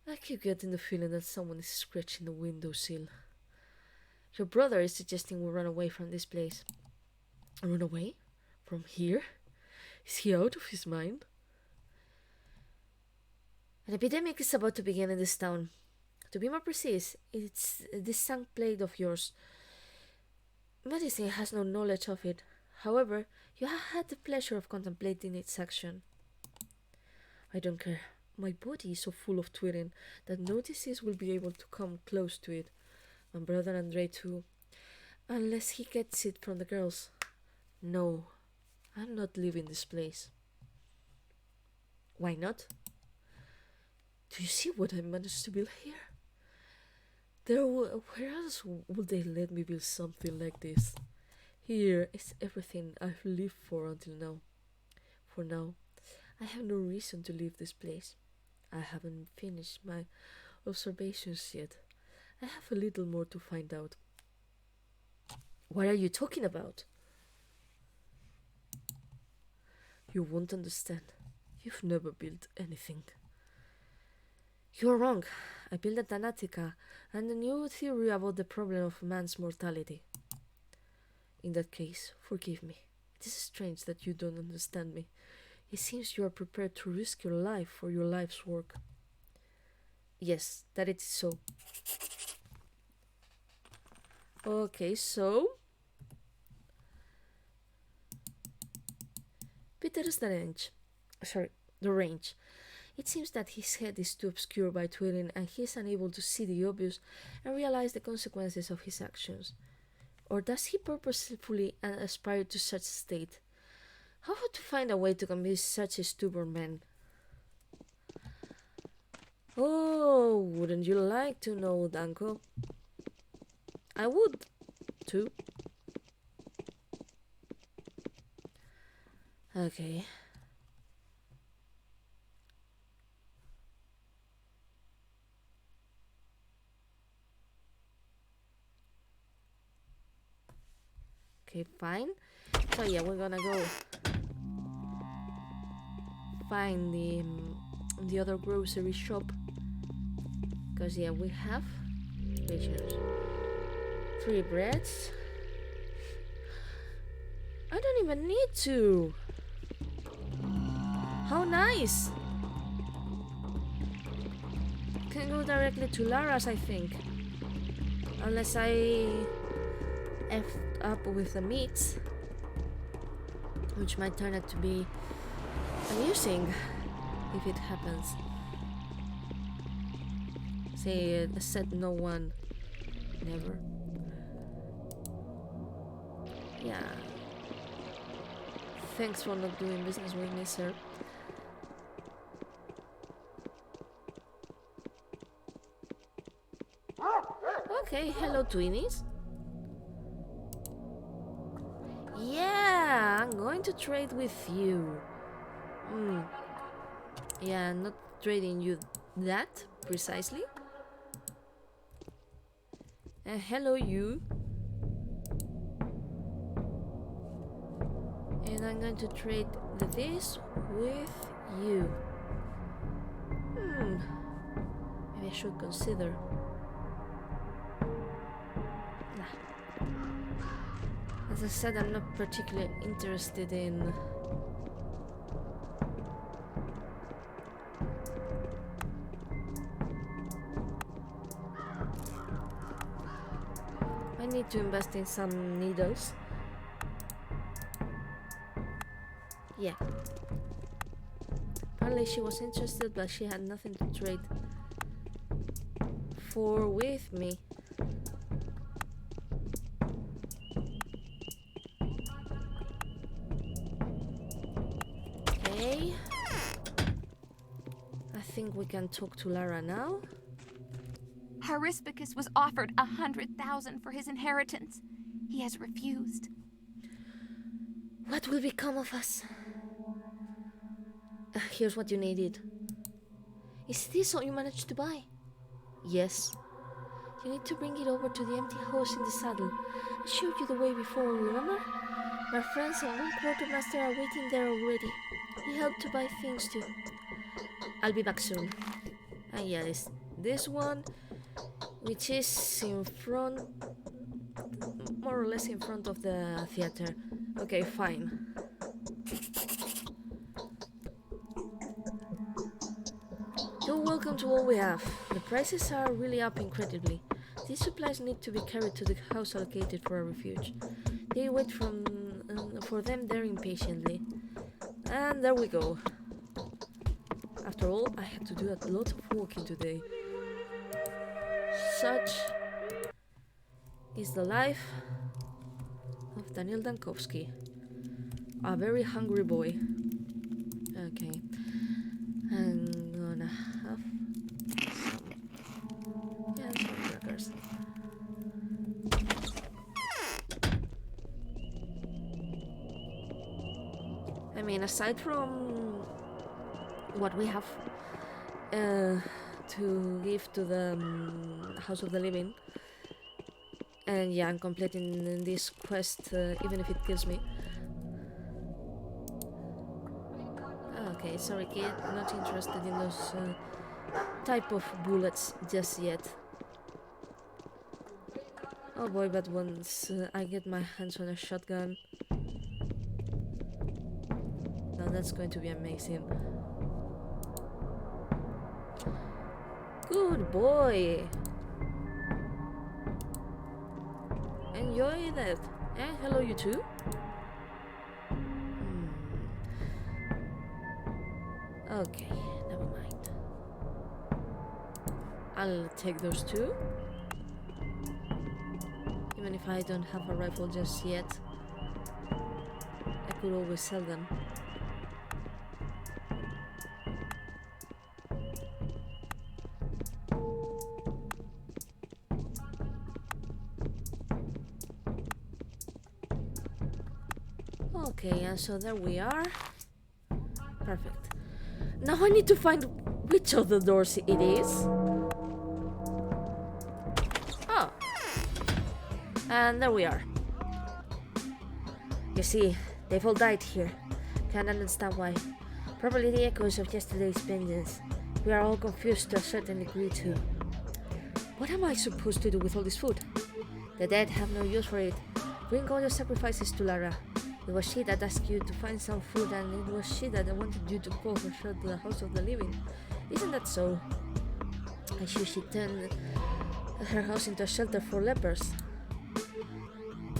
I keep getting the feeling that someone is scratching the windowsill. Your brother is suggesting we run away from this place. Run away? From here? Is he out of his mind? An epidemic is about to begin in this town. To be more precise, it's this sunk plague of yours. Medicine has no knowledge of it. However, you have had the pleasure of contemplating its action. I don't care. My body is so full of twitting that no disease will be able to come close to it. My brother Andrei too. Unless he gets it from the girls. No, I'm not leaving this place. Why not? Do you see what I managed to build here? Where else would they let me build something like this? Here is everything I've lived for until now. For now, I have no reason to leave this place. I haven't finished my observations yet. I have a little more to find out. What are you talking about? You won't understand. You've never built anything. You're wrong. I built a Thanatica and a new theory about the problem of man's mortality. In that case, forgive me. It is strange that you don't understand me. It seems you are prepared to risk your life for your life's work. Yes, that it is so. Okay, so Peter's the range. It seems that his head is too obscured by toiling and he is unable to see the obvious and realize the consequences of his actions. Or does he purposefully aspire to such a state? How to find a way to convince such a stubborn man? Oh, wouldn't you like to know, Danko? I would, too. Okay. Okay, fine. So yeah, we're gonna go find the other grocery shop. Because yeah, we have patience. 3 breads. I don't even need to. How nice. Can go directly to Lara's, I think. Unless I effed up with the meats, which might turn out to be amusing if it happens. Say, said no one. Never. Yeah. Thanks for not doing business with me, sir. Okay, hello, twinnies. Yeah, I'm going to trade with you. Yeah, not trading you that precisely. Hello, you. And I'm going to trade this with you. Maybe I should consider. Nah. As I said, I'm not particularly interested in I need to invest in some needles. Yeah. Apparently she was interested, but she had nothing to trade for with me. Okay. I think we can talk to Lara now. Harispicus was offered 100,000 for his inheritance. He has refused. What will become of us? Here's what you needed. Is this all you managed to buy? Yes. You need to bring it over to the empty house in the saddle. I showed you the way before, remember? My friends and one quartermaster are waiting there already. He helped to buy things too. I'll be back soon. And yeah, this one, which is in front, more or less in front of the theater. Okay, fine. You're welcome to all we have. The prices are really up incredibly. These supplies need to be carried to the house allocated for a refuge. They wait for them there impatiently. And there we go. After all, I had to do a lot of walking today. Such is the life of Daniel Dankowski. A very hungry boy. Okay. I'm gonna have some crackers. I mean, aside from what we have to give to the House of the Living. And yeah, I'm completing this quest even if it kills me. Okay, sorry kid, not interested in those type of bullets just yet. Oh boy, but once I get my hands on a shotgun, now that's going to be amazing. Good boy! Enjoy that. Eh, hello you too? Okay, never mind. I'll take those two. Even if I don't have a rifle just yet, I could always sell them. Okay, and so there we are. Perfect. Now I need to find which of the doors it is. Oh. And there we are. You see, they've all died here. Can't understand why. Probably the echoes of yesterday's vengeance. We are all confused to a certain degree too. What am I supposed to do with all this food? The dead have no use for it. Bring all your sacrifices to Lara. It was she that asked you to find some food, and it was she that wanted you to call her shirt to the House of the Living. Isn't that so? I sure she turned her house into a shelter for lepers.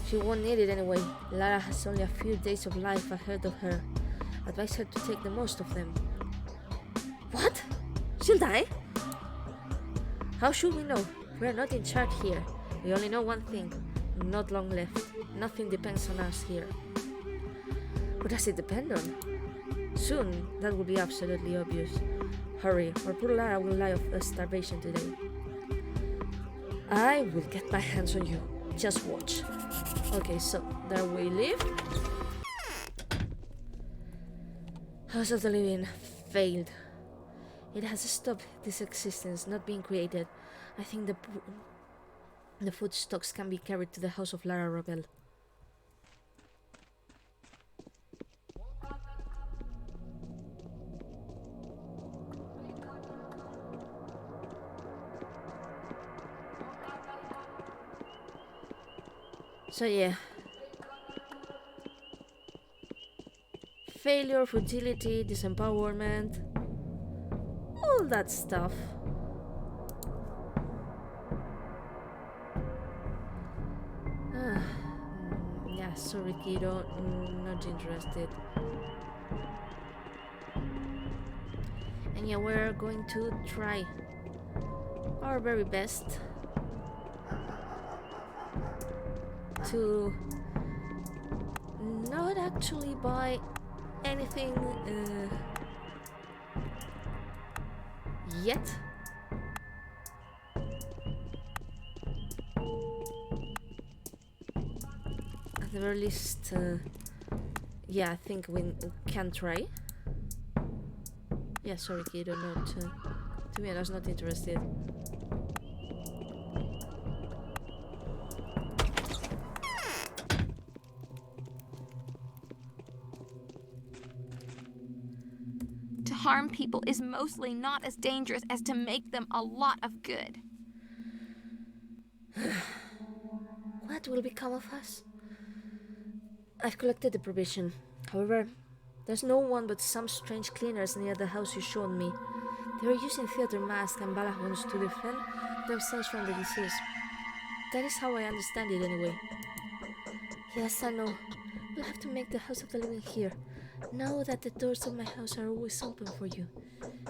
She won't need it anyway. Lara has only a few days of life ahead of her. Advise her to take the most of them. What? She'll die? How should we know? We are not in charge here. We only know one thing. Not long left. Nothing depends on us here. What does it depend on? Soon, that will be absolutely obvious. Hurry, or poor Lara will die of starvation today. I will get my hands on you. Just watch. Okay, so there we live. House of the Living failed. It has stopped this existence, not being created. I think the food stocks can be carried to the house of Lara Rebel. So yeah, failure, futility, disempowerment, all that stuff. Yeah, sorry kiddo, not interested. And yeah, we're going to try our very best to not actually buy anything yet. At the very least, yeah, I think we can try. Yeah, sorry kiddo, not to be honest, not interested. To harm people is mostly not as dangerous as to make them a lot of good. What will become of us? I've collected the provision. However, there's no one but some strange cleaners near the house you showed me. They were using theater masks and balahons to defend themselves from the disease. That is how I understand it anyway. Yes, I know. We'll have to make the House of the Living here. Know that the doors of my house are always open for you.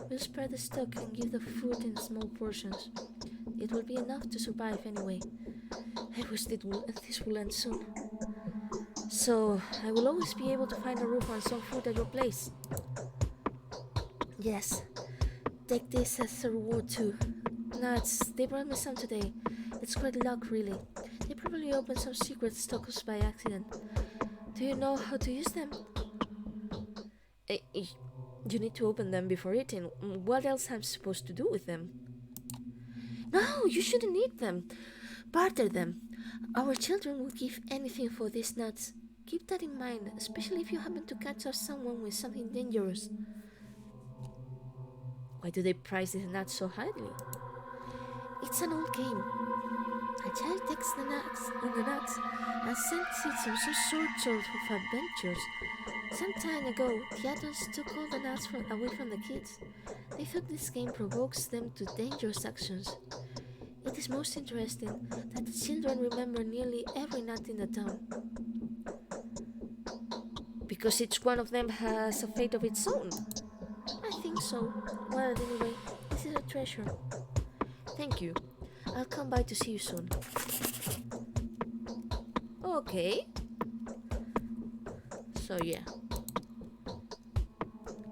We'll spread the stock and give the food in small portions. It will be enough to survive anyway. I wish this will end soon. So, I will always be able to find a roof and some food at your place. Yes. Take this as a reward too. Nuts, they brought me some today. It's great luck, really. They probably opened some secret stocks by accident. Do you know how to use them? You need to open them before eating. What else am I supposed to do with them? No, you shouldn't eat them. Barter them. Our children would give anything for these nuts. Keep that in mind, especially if you happen to catch up someone with something dangerous. Why do they price these nuts so highly? It's an old game. A child takes the nuts and sends it on some sorts of adventures. Some time ago, the adults took all the nuts away from the kids. They thought this game provokes them to dangerous actions. It is most interesting that the children remember nearly every nut in the town. Because each one of them has a fate of its own. I think so. Well, anyway, this is a treasure. Thank you. I'll come by to see you soon. Okay. So yeah.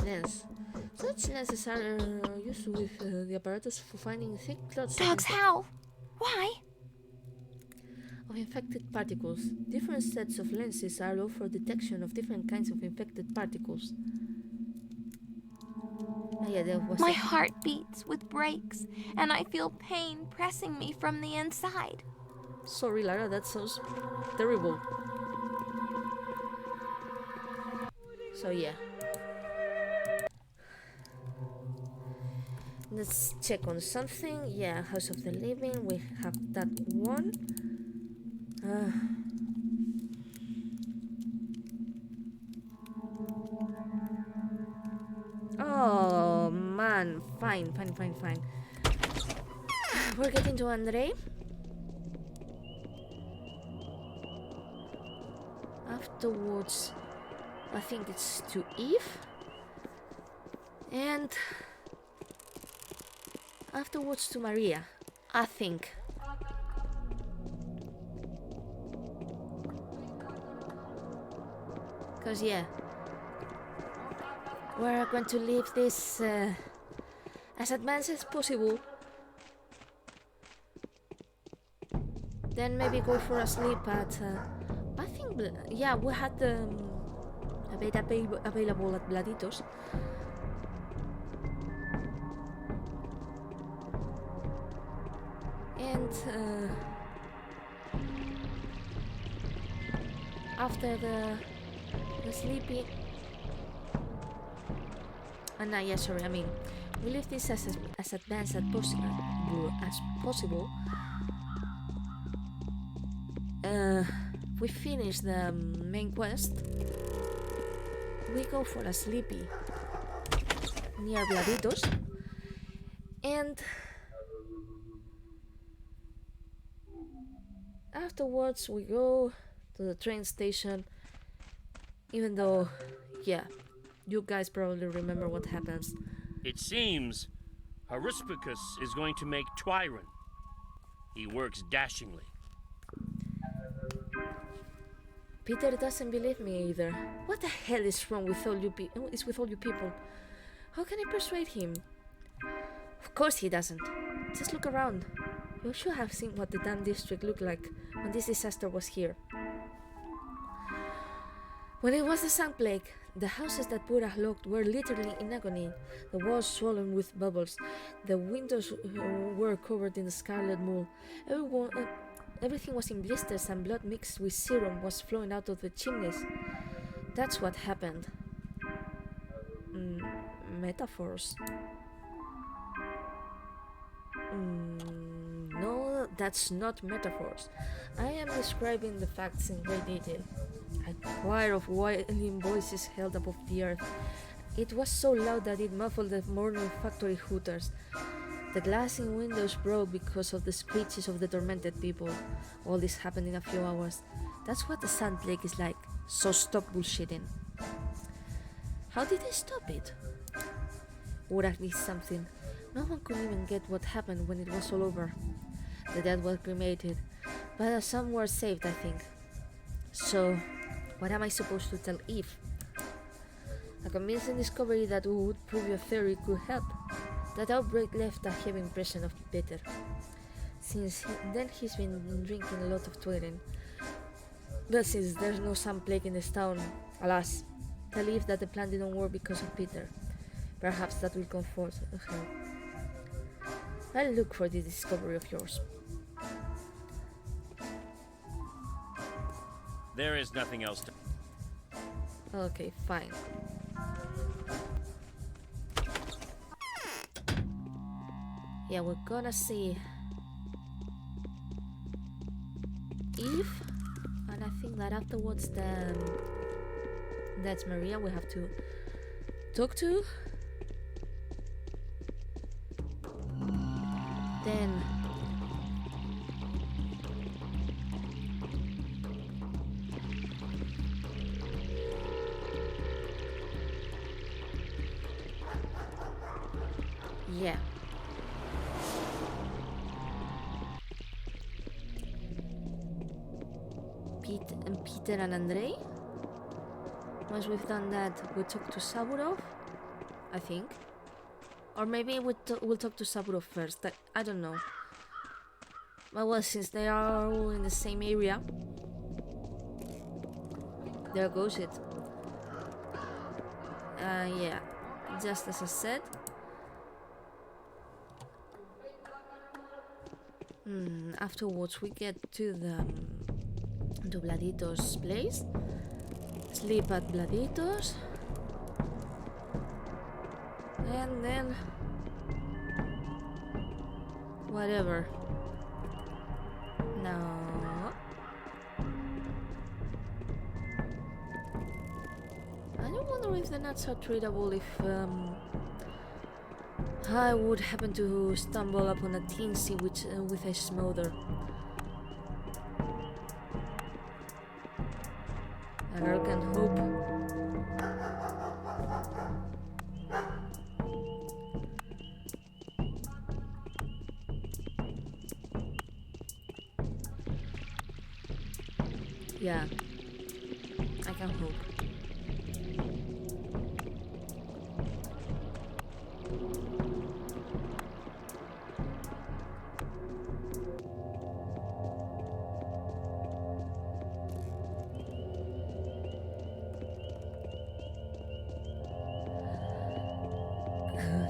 Lens. Such lenses are used with the apparatus for finding thick clots Dogs howl. Why? of infected particles. Different sets of lenses allow for detection of different kinds of infected particles. Yeah, there was My heart beats with breaks, and I feel pain pressing me from the inside. Sorry, Lara, that sounds terrible. So yeah. Let's check on something. Yeah, House of the Living. We have that one. Oh man, fine. We're getting to Andre. Afterwards, I think it's to Eve. And afterwards to Maria, I think. Because yeah, we're going to leave this as advanced as possible. Then maybe go for a sleep at I think, yeah, we had a bed available at Bladitos. And after the sleeping, no, yeah, sorry, I mean, we leave this as advanced as possible. We finish the main quest. We go for a sleepy near Bladitos, and afterwards we go to the train station. Even though, yeah, you guys probably remember what happens. It seems Harispicus is going to make Twyron. He works dashingly. Peter doesn't believe me either. What the hell is wrong with all you people? How can I persuade him? Of course he doesn't. Just look around. You should have seen what the damn district looked like when this disaster was here. When it was the Sun Plague, the houses that Pura locked were literally in agony, the walls swollen with bubbles, the windows were covered in scarlet mold. Everything was in blisters, and blood mixed with serum was flowing out of the chimneys. That's what happened. Metaphors. No, that's not metaphors. I am describing the facts in great detail. A choir of wailing voices held above the earth. It was so loud that it muffled the morning factory hooters. The glass in windows broke because of the screeches of the tormented people. All this happened in a few hours. That's what the Sun Plague is like, so stop bullshitting. How did they stop it? Would have missed something. No one could even get what happened when it was all over. The dead were cremated, but some were saved, I think. So, what am I supposed to tell Eve? A convincing discovery that would prove your theory could help. That outbreak left a heavy impression of Peter. Since then he's been drinking a lot of Twyron. But since there's no Sun Plague in this town, alas, tell Eve that the plan didn't work because of Peter. Perhaps that will comfort her. I'll look for this discovery of yours. There is nothing else to. Okay, fine. Yeah, we're gonna see Eve, and I think that afterwards then that's Maria we have to talk to. Then yeah. Peter and Andrei. Once we've done that, we talk to Saburov, I think. Or maybe we'll talk to Saburov first. I don't know. But well, since they are all in the same area, there goes it. Yeah, just as I said. Afterwards, we get to Vladito's place. Sleep at Vladito's. And then whatever. No. I don't wonder if the nuts are treatable if I would happen to stumble upon a teensy with a smother. A girl can hope. Yeah, I can hope.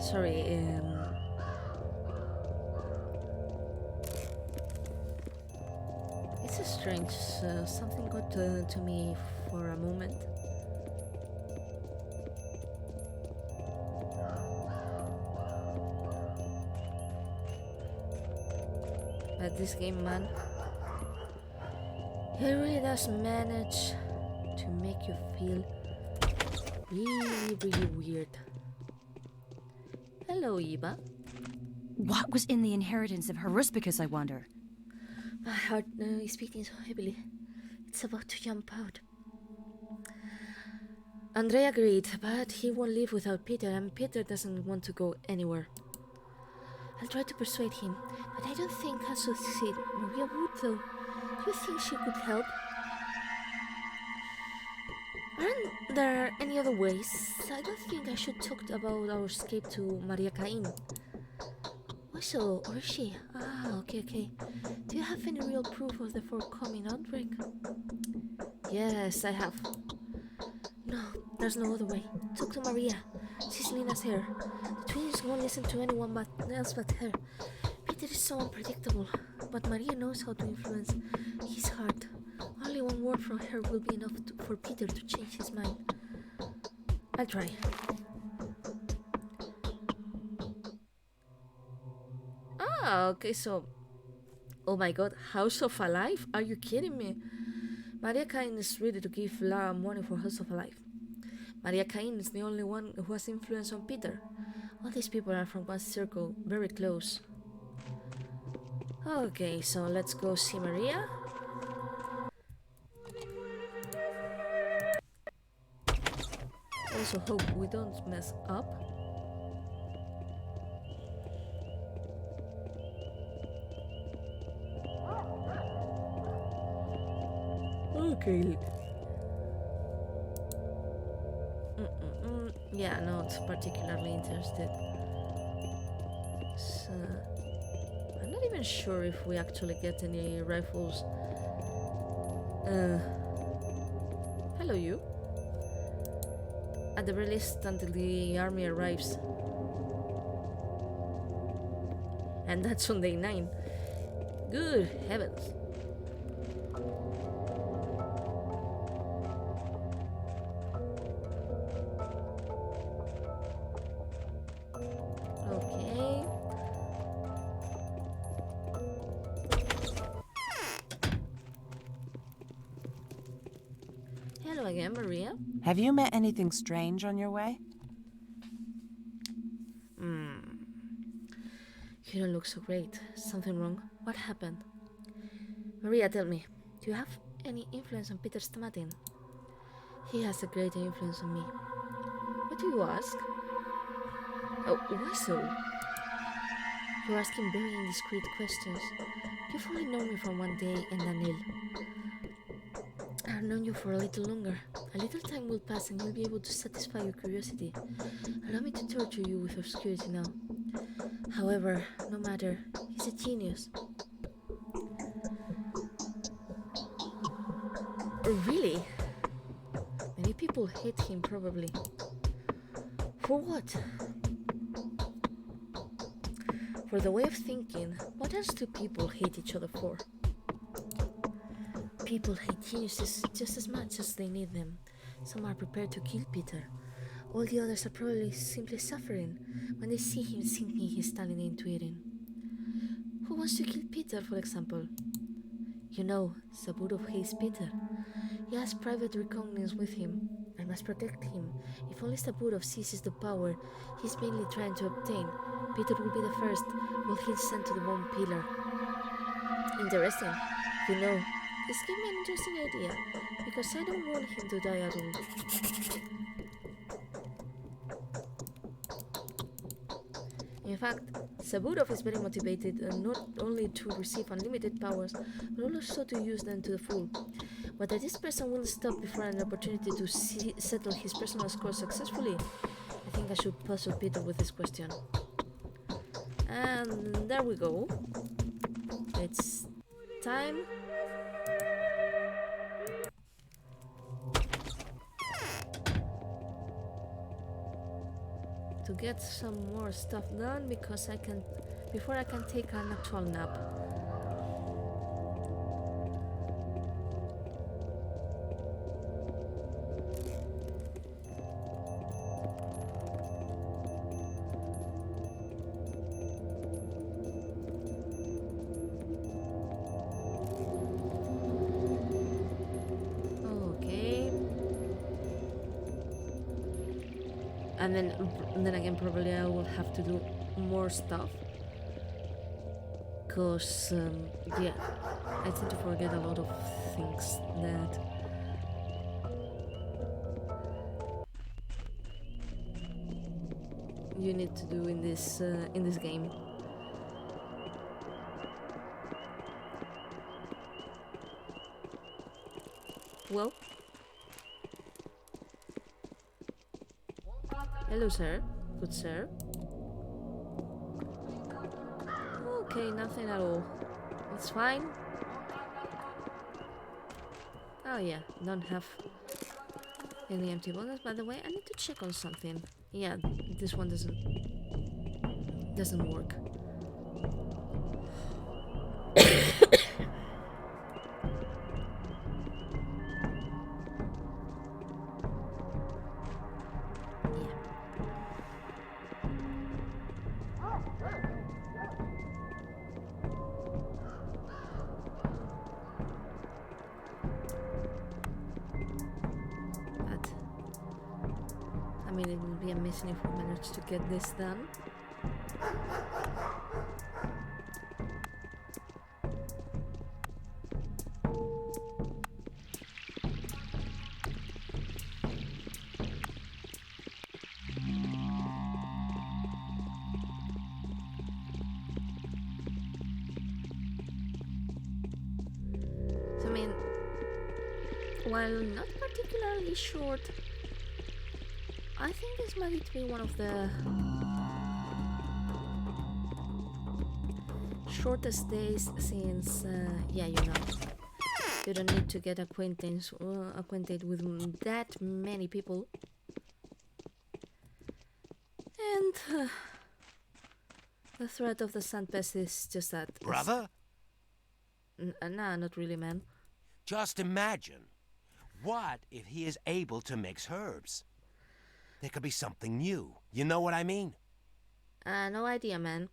Sorry, it's a strange, something got to me for a moment. But this game, man, it really does manage to make you feel really, really weird. Hello, Eva. What was in the inheritance of Haruspicus, I wonder? My heart is beating so heavily. It's about to jump out. Andrei agreed, but he won't leave without Peter, and Peter doesn't want to go anywhere. I'll try to persuade him, but I don't think I'll succeed. Maria would, though. Do you think she could help? Aren't there any other ways? I don't think I should talk about our escape to Maria Cain. Why so? Or is she? Ah, okay. Do you have any real proof of the forthcoming outbreak? Yes, I have. No, there's no other way. Talk to Maria. She's Lina's hair. The twins won't listen to anyone else but her. Peter is so unpredictable, but Maria knows how to influence his heart. Only one word from her will be enough for Peter to change his mind. I'll try. Ah, okay, so... Oh my god, House of Alive? Are you kidding me? Maria Cain is ready to give Lara money for House of Alive. Maria Cain is the only one who has influence on Peter. All these people are from one circle, very close. Okay, so let's go see Maria. Also hope we don't mess up. Okay. Yeah, not particularly interested. So, I'm not even sure if we actually get any rifles. Hello, you. At the very least until the army arrives. And that's on day 9. Good heavens. Okay. Hello again, Maria. Have you met anything strange on your way? You don't look so great. Something wrong? What happened? Maria, tell me, do you have any influence on Peter Stamatin? He has a great influence on me. What do you ask? Oh, why so? You're asking very indiscreet questions. You've only known me for one day and Daniel. I've known you for a little longer. A little time will pass and you'll be able to satisfy your curiosity. Allow me to torture you with obscurity now. However, no matter, he's a genius. Really? Many people hate him, probably. For what? For the way of thinking. What else do people hate each other for? People hate geniuses just as much as they need them. Some are prepared to kill Peter. All the others are probably simply suffering when they see him sinking his talent into eating. Who wants to kill Peter, for example? You know, Saburo hates Peter. He has private reckonings with him. I must protect him. If only Saburo seizes the power he's mainly trying to obtain, Peter will be the first while he's sent to the bomb pillar. Interesting. You know, this gave me an interesting idea, because I don't want him to die at all. In fact, Saburov is very motivated not only to receive unlimited powers, but also to use them to the full. Whether this person will stop before an opportunity to settle his personal score successfully, I think I should puzzle Peter with this question. And there we go. It's time. To get some more stuff done before I can take an actual nap. Okay. And then again, probably I will have to do more stuff. Because, yeah, I tend to forget a lot of things that you need to do in this game. Well, hello, sir. Good sir. Okay, nothing at all. It's fine. Oh yeah, don't have any empty bottles. By the way, I need to check on something. Yeah, this one doesn't work. I mean, it would be amazing if we managed to get this done. So, I mean, while not particularly short, I think this might be one of the shortest days since, yeah, you know, you don't need to get acquainted with that many people. And the threat of the sun pest is just that. Brother? Nah, not really, man. Just imagine. What if he is able to mix herbs? There could be something new. You know what I mean? No idea, man.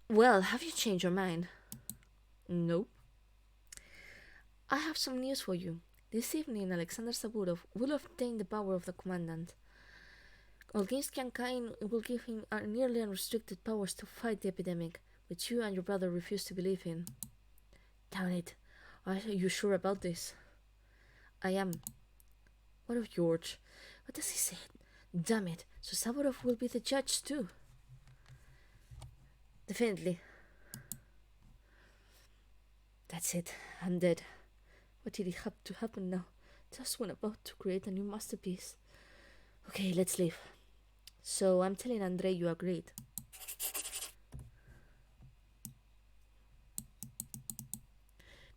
Well, have you changed your mind? Nope. I have some news for you. This evening, Alexander Saburov will obtain the power of the commandant. Olginsky and Kain will give him nearly unrestricted powers to fight the epidemic, which you and your brother refuse to believe in. Damn it. Are you sure about this? I am. What of George? What does he say? Damn it. So Saburov will be the judge too. Definitely. That's it. I'm dead. What did it have to happen now? Just when about to create a new masterpiece. Okay, let's leave. So I'm telling Andrei you agreed.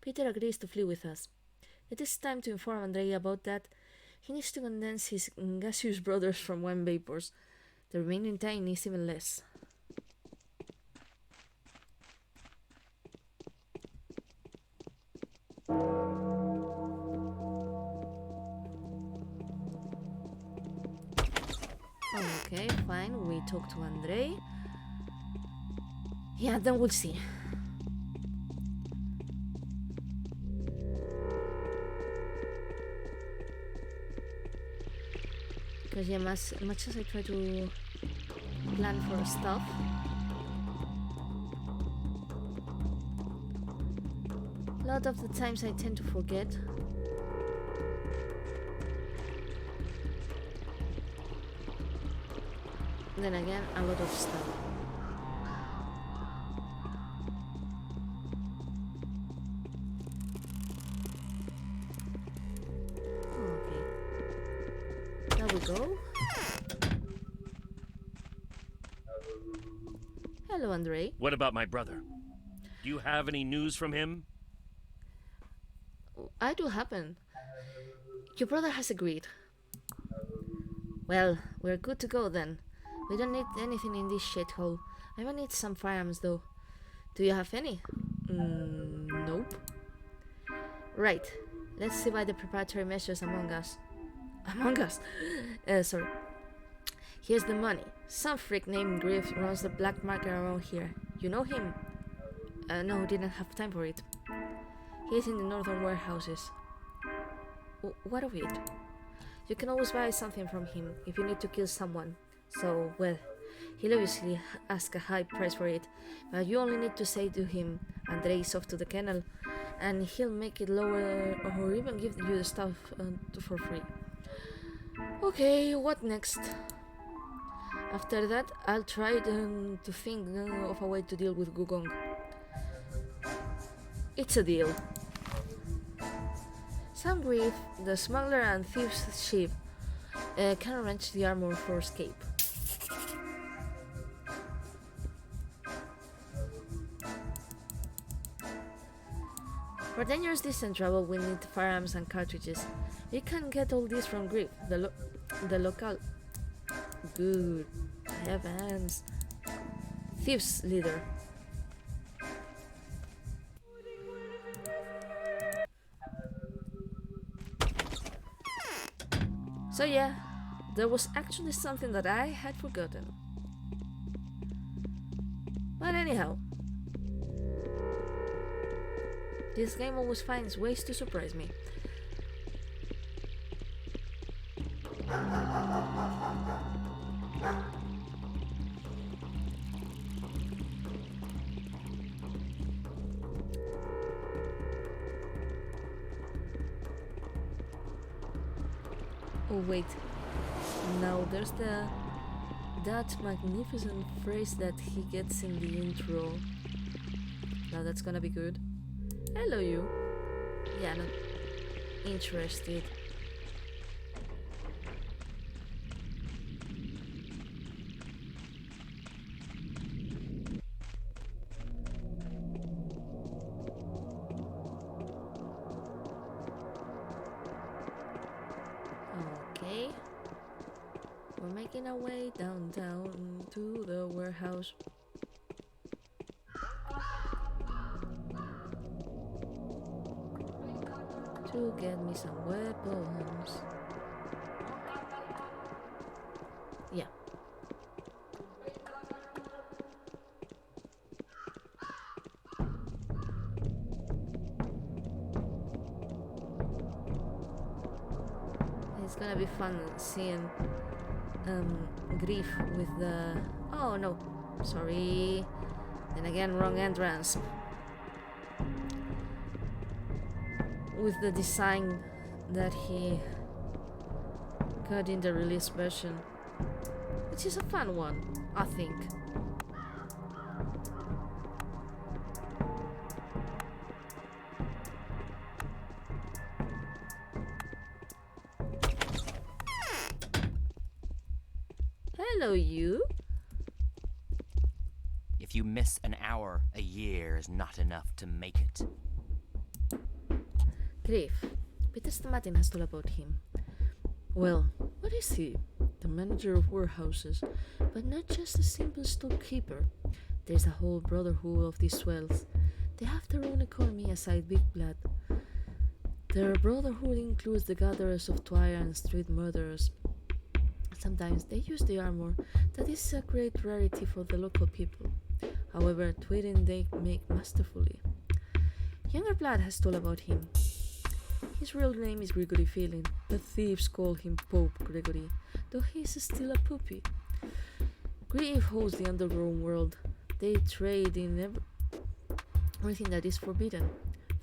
Peter agrees to flee with us. It is time to inform Andrei about that. He needs to condense his gaseous brothers from wine vapors. The remaining time is even less. Okay, fine. We talk to Andrei. Yeah, then we'll see. Because yeah, much as I try to plan for stuff, a lot of the times I tend to forget. Then again, a lot of stuff. Okay. There we go. Hello, Andrei. What about my brother? Do you have any news from him? I do happen. Your brother has agreed. Well, we're good to go then. We don't need anything in this shithole. I will need some firearms though. Do you have any? Nope. Right. Let's divide the preparatory measures among us. Among us? Sorry. Here's the money. Some freak named Griff runs the black market around here. You know him? No, didn't have time for it. He's in the northern warehouses. What of it? You can always buy something from him if you need to kill someone. So, well, he'll obviously ask a high price for it, but you only need to say to him, Andrei is off to the kennel, and he'll make it lower or even give you the stuff for free. Okay, what next? After that, I'll try to think of a way to deal with Gugong. It's a deal. Sam Grief, the smuggler and thief's chief, can arrange the armor for escape. For dangerous distant travel, we need firearms and cartridges. We can get all this from Grief, the local... Good heavens. Thieves leader. So yeah, there was actually something that I had forgotten. But anyhow, this game always finds ways to surprise me. Oh wait, now there's that magnificent phrase that he gets in the intro. Now that's gonna be good. Hello you. Yeah, not interested. we're making our way downtown to the warehouse. To get me some weapons. Yeah. It's gonna be fun seeing Grief with the... Oh no, sorry. Then again, wrong entrance. With the design that he got in the release version, which is a fun one, I think. Hello, you. If you miss an hour, a year is not enough to make it. Grief. Peter Stamatin has told about him. Well, what is he? The manager of warehouses, but not just a simple storekeeper. There's a whole brotherhood of these swells. They have their own economy aside Big Blood. Their brotherhood includes the gatherers of Twire and street murderers. Sometimes they use the armor that is a great rarity for the local people. However, tweeting they make masterfully. Younger Blood has told about him. His real name is Gregory Feeling, but thieves call him Pope Gregory, though he is still a puppy. Grief holds the underground world. They trade in everything that is forbidden.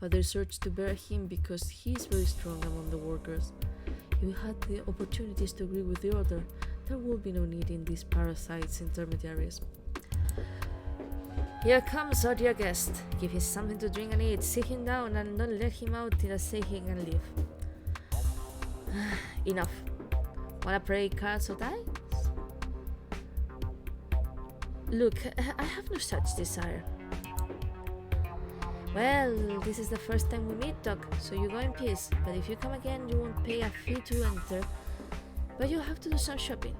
Fathers search to bear him because he is very strong among the workers. If you had the opportunities to agree with the order, there would be no need in these parasites intermediaries. Here comes our dear guest. Give him something to drink and eat, sit him down and don't let him out till I say he can leave. Enough. Wanna play cards or dice? Look, I have no such desire. Well, this is the first time we meet, Doc, so you go in peace. But if you come again, you won't pay a fee to enter. But you'll have to do some shopping.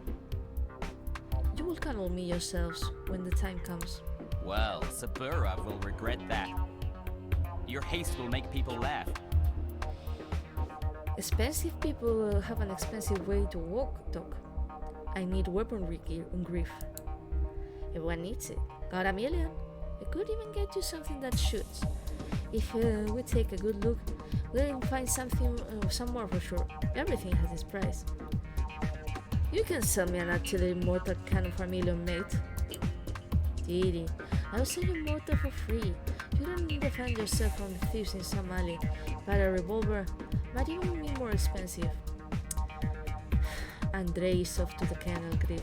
You will cuddle me yourselves when the time comes. Well, Sabura will regret that. Your haste will make people laugh. Expensive people have an expensive way to walk, Doc. I need weaponry gear and Grief. Everyone needs it. Got a million? I could even get you something that shoots. If we take a good look, we'll find something, some more for sure. Everything has its price. You can sell me an artillery mortar cannon for $1 million, mate. Didi, I'll sell you mortar for free. You don't need to defend yourself from the thieves in some alley, but a revolver might even be more expensive. Andre is off to the kennel, Grief.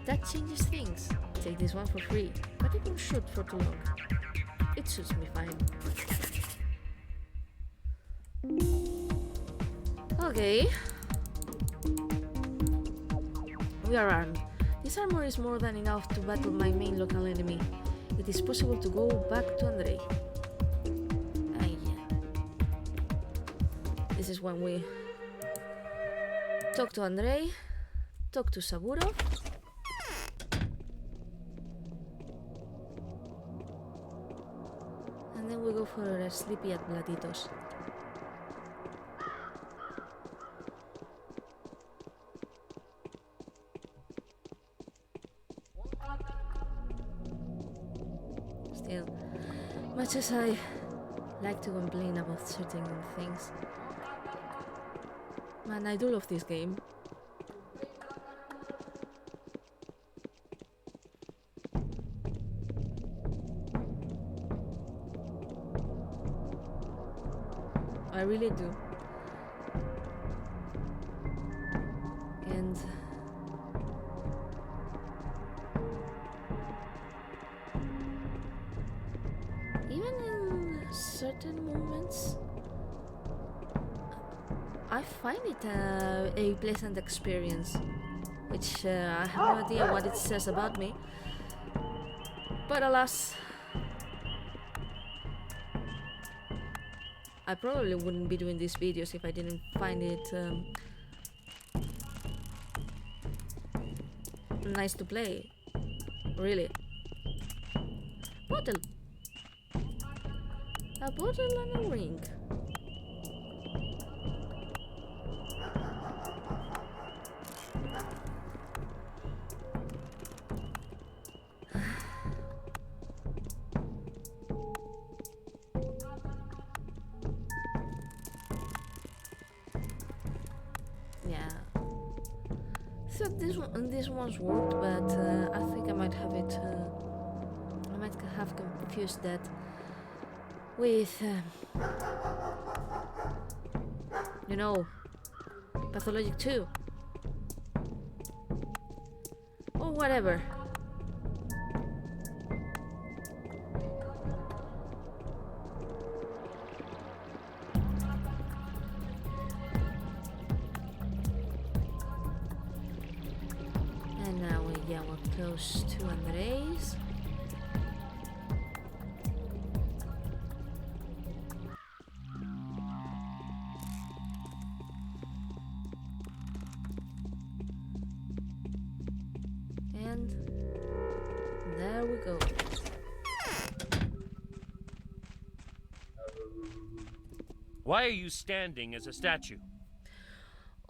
That changes things. Take this one for free, but it won't shoot for too long. It suits me fine. Okay. We are armed. This armor is more than enough to battle my main local enemy. It is possible to go back to Andre. Yeah. This is when we talk to Andre, talk to Saburo. And then we go for a sleepy at Bladitos. Still, much as I like to complain about certain things, man, I do love this game. I really do. And even in certain moments, I find it a pleasant experience, which I have no idea what it says about me. But alas, I probably wouldn't be doing these videos if I didn't find it nice to play. Really. Bottle. A bottle and a ring. Yeah. So this one's worked, but I think I might have it. I might have confused that with, you know, Pathologic 2 or whatever. And now we're close to Andres. And there we go. Why are you standing as a statue?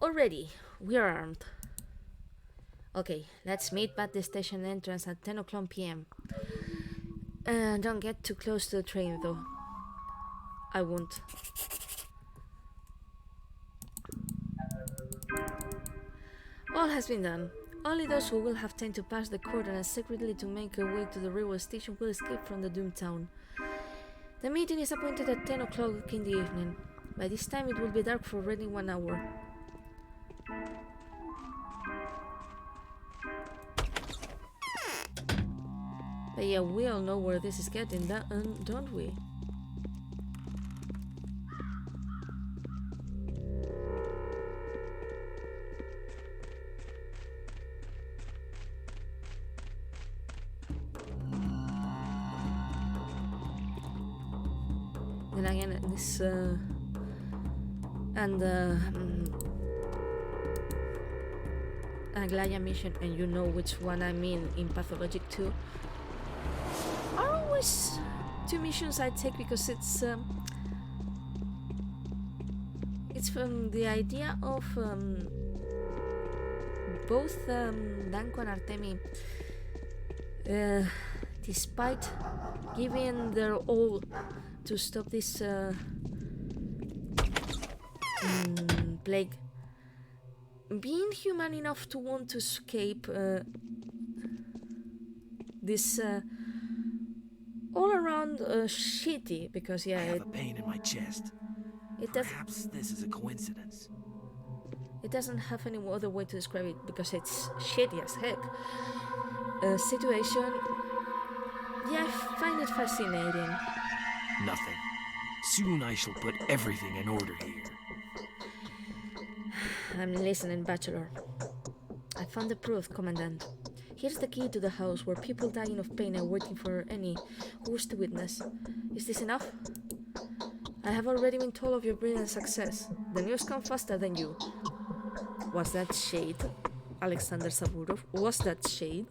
Already, we are armed. Okay, let's meet at the station entrance at 10 o'clock p.m. Don't get too close to the train, though. I won't. All has been done. Only those who will have time to pass the cordon and secretly to make their way to the railway station will escape from the doomed town. The meeting is appointed at 10 o'clock in the evening. By this time it will be dark for already 1 hour. But yeah, we all know where this is getting, don't we? Then again, this and Aglaya mission, and you know which one I mean in Pathologic 2, are always two missions I take because it's from the idea of both Danko and Artemi, despite giving their all to stop this plague, being human enough to want to escape this all around shitty, because yeah, I have a pain in my chest. Perhaps this is a coincidence. It doesn't have any other way to describe it because it's shitty as heck. Situation. Yeah, I find it fascinating. Nothing. Soon I shall put everything in order here. I'm listening, Bachelor. I found the proof, Commandant. Here's the key to the house where people dying of pain are waiting for any who wish to witness. Is this enough? I have already been told of your brilliant success. The news comes faster than you. Was that shade, Alexander Saburov? Was that shade?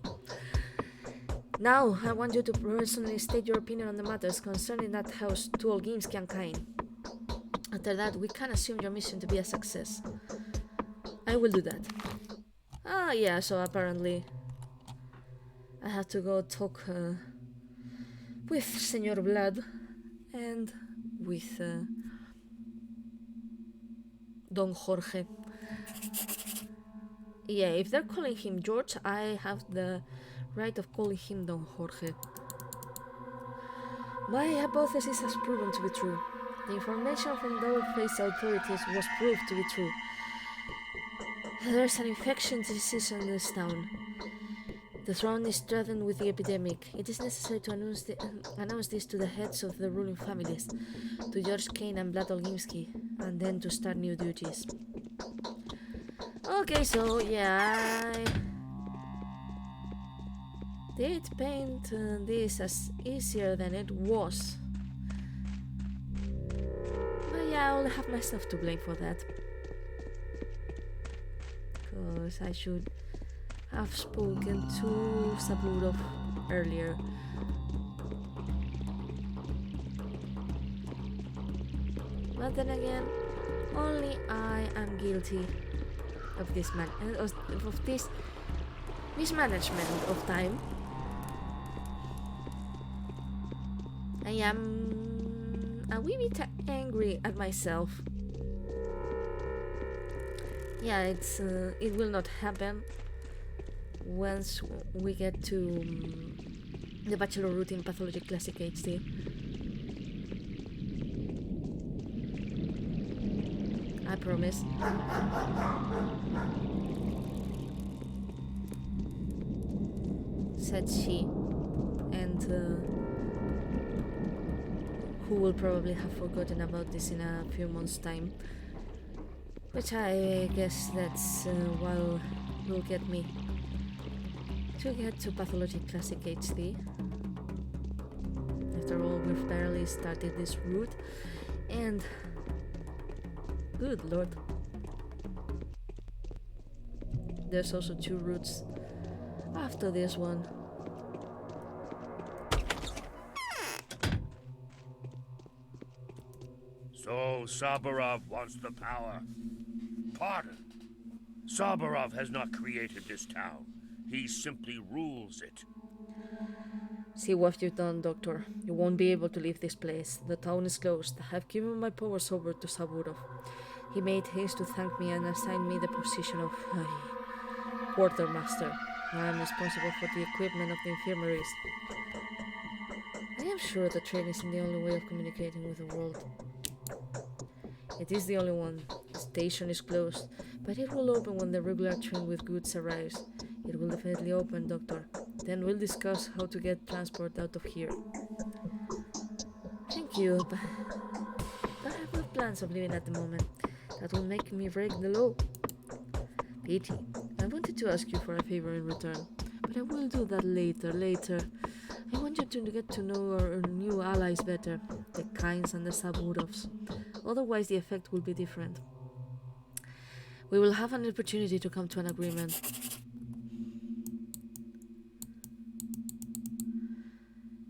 Now, I want you to personally state your opinion on the matters concerning that house to all Gimski and Kain. After that, we can assume your mission to be a success. I will do that. Ah, yeah, so apparently I have to go talk with Senor Vlad and with Don Jorge. Yeah, if they're calling him George, I have the right of calling him Don Jorge. My hypothesis has proven to be true. The information from double-faced authorities was proved to be true. There's an infectious disease in this town. The throne is threatened with the epidemic. It is necessary to announce this to the heads of the ruling families, to George Kane and Vlad Olgimski, and then to start new duties. Okay, so yeah, I did paint this as easier than it was. But yeah, I only have myself to blame for that. Because I should I've spoken to Saburov earlier. But then again, only I am guilty of this of this mismanagement of time. I am a wee bit angry at myself. Yeah, it will not happen once we get to the Bachelor Route in Pathologic Classic HD. I promise. Said she, and who will probably have forgotten about this in a few months' time. Which I guess that's what will get me to get to Pathologic Classic HD. After all, we've barely started this route, and good lord, there's also 2 routes after this one. So Saburov wants the power. Pardon. Saburov has not created this town. He simply rules it. See what you've done, Doctor. You won't be able to leave this place. The town is closed. I have given my powers over to Saburov. He made haste to thank me and assigned me the position of quartermaster. I am responsible for the equipment of the infirmaries. I am sure the train isn't the only way of communicating with the world. It is the only one. The station is closed, but it will open when the regular train with goods arrives. It will definitely open, Doctor. Then we'll discuss how to get transport out of here. Thank you, but I have no plans of leaving at the moment. That will make me break the law. Pity. I wanted to ask you for a favor in return, but I will do that later. I want you to get to know our new allies better, the Kynes and the Saburovs. Otherwise, the effect will be different. We will have an opportunity to come to an agreement.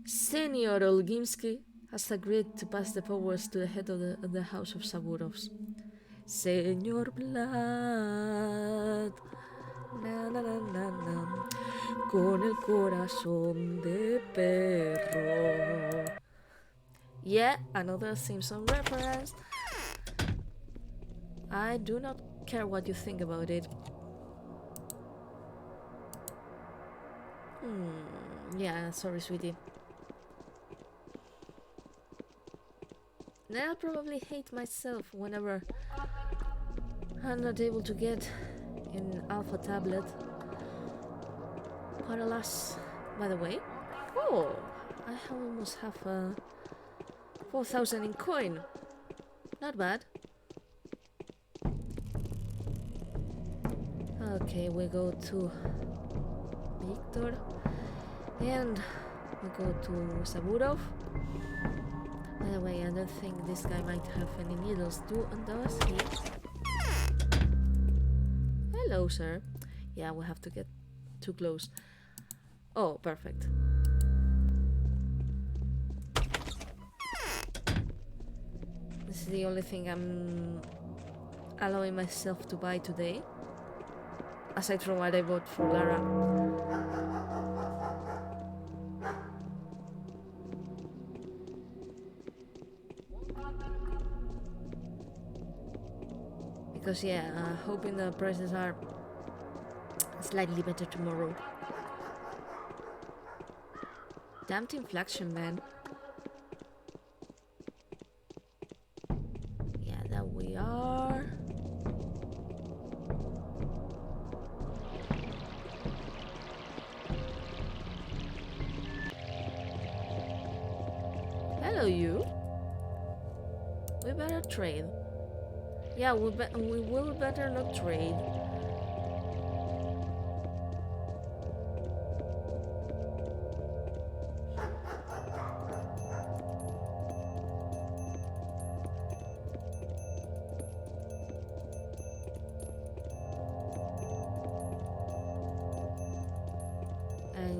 Senior Olgimsky has agreed to pass the powers to the head of the House of Saburovs. Señor Blood, na na na na na, con el corazón de perro. Yeah, another Simpson reference. I do not care what you think about it. Yeah, sorry, sweetie. I'll probably hate myself whenever I'm not able to get in Alpha Tablet. But alas, by the way, oh, I almost have 4,000 in coin. Not bad. Okay, we go to Victor and we go to Saburov. By the way, I don't think this guy might have any needles. Does he? Hello, sir. Yeah, we have to get too close. Oh, perfect. This is the only thing I'm allowing myself to buy today. Aside from what I bought for Lara. Because yeah, hoping the prices are slightly better tomorrow. Damned inflection, man. Yeah, that we are. Hello, you. We better trade. Yeah, we will better not trade.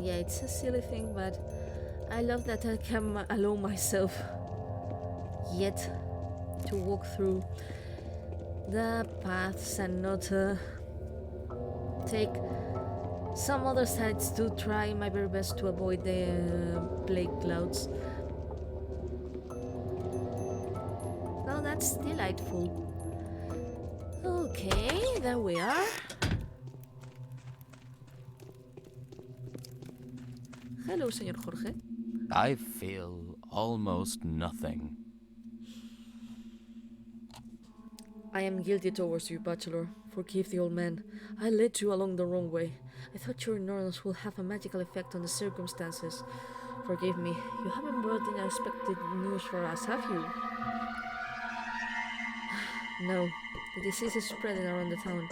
And yeah, it's a silly thing, but I love that I can allow myself yet to walk through the paths and not take some other sides to try my very best to avoid the plague clouds. Oh, that's delightful. Okay, there we are. Hello, Señor Jorge. I feel almost nothing. I am guilty towards you, Bachelor. Forgive the old man. I led you along the wrong way. I thought your ignorance would have a magical effect on the circumstances. Forgive me. You haven't brought any unexpected news for us, have you? No. The disease is spreading around the town.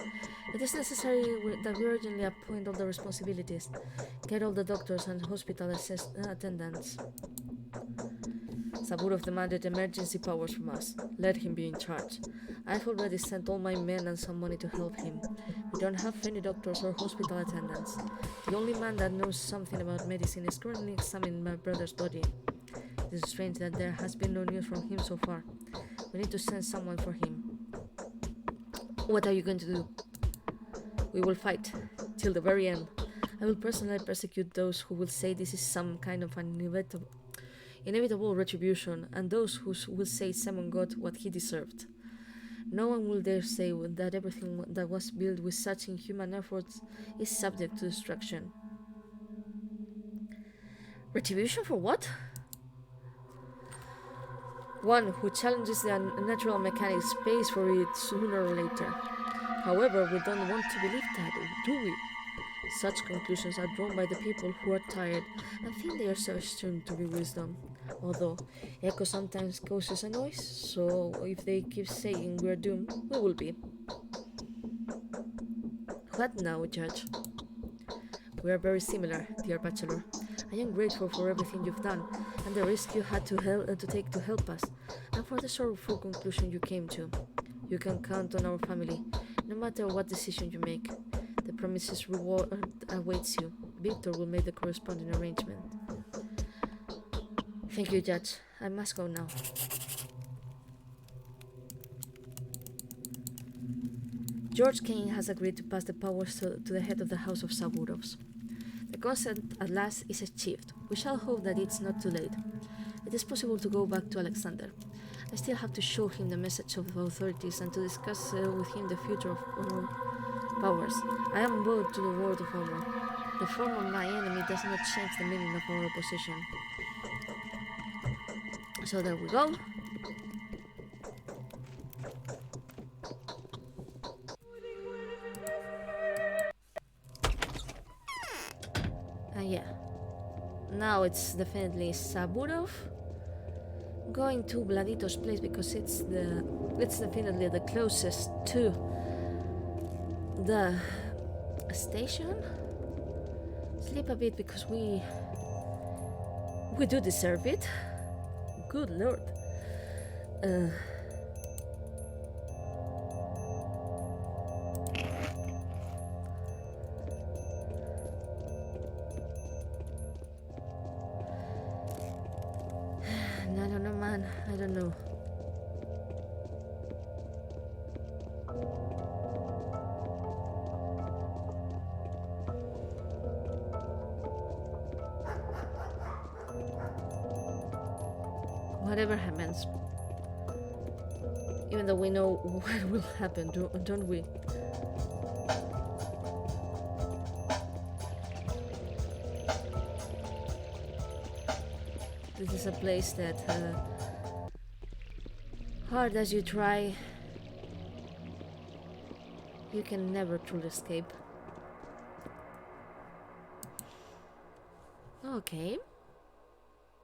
It is necessary that we urgently appoint all the responsibilities. Get all the doctors and hospital attendants. Saburov demanded emergency powers from us. Let him be in charge. I've already sent all my men and some money to help him. We don't have any doctors or hospital attendants. The only man that knows something about medicine is currently examining my brother's body. It is strange that there has been no news from him so far. We need to send someone for him. What are you going to do? We will fight till the very end. I will personally persecute those who will say this is some kind of an inevitable retribution, and those who will say Simon got what he deserved. No one will dare say that everything that was built with such inhuman efforts is subject to destruction. Retribution for what? One who challenges the natural mechanics pays for it sooner or later. However, we don't want to believe that, do we? Such conclusions are drawn by the people who are tired and think they are so assumed to be wisdom. Although, echo sometimes causes a noise, so if they keep saying we're doomed, we will be. What now, Judge? We are very similar, dear Bachelor. I am grateful for everything you've done, and the risk you had to take to help us, and for the sorrowful conclusion you came to. You can count on our family, no matter what decision you make. The promise's reward awaits you. Victor will make the corresponding arrangement. Thank you, Judge. I must go now. George Kane has agreed to pass the powers to the head of the House of Saburovs. The consent at last is achieved. We shall hope that it's not too late. It is possible to go back to Alexander. I still have to show him the message of the authorities and to discuss with him the future of powers. I am bound to the word of honor. The form of my enemy does not change the meaning of our opposition. So there we go. Yeah. Now it's definitely Saburov. Going to Vladito's place because it's definitely the closest to the station. Sleep a bit because we do deserve it. Good lord. I don't know, man. I don't know. Whatever happens, even though we know what will happen, don't we? This is a place that, hard as you try, you can never truly escape. Okay.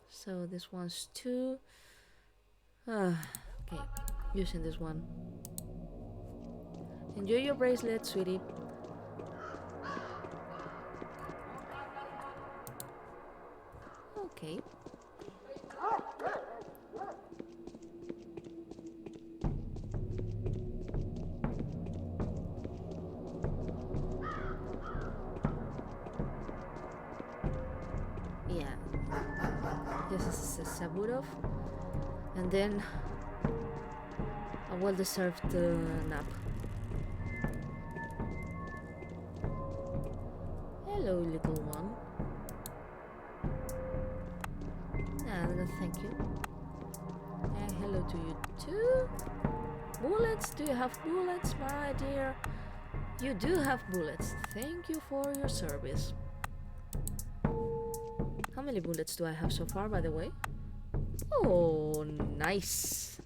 So this one's two. Okay, using this one. Enjoy your bracelet, sweetie. Okay. Saburov, and then a well-deserved nap. Hello, little one. No, thank you. And hello to you too. Bullets? Do you have bullets, my dear? You do have bullets. Thank you for your service. How many bullets do I have so far, by the way? Oh, nice.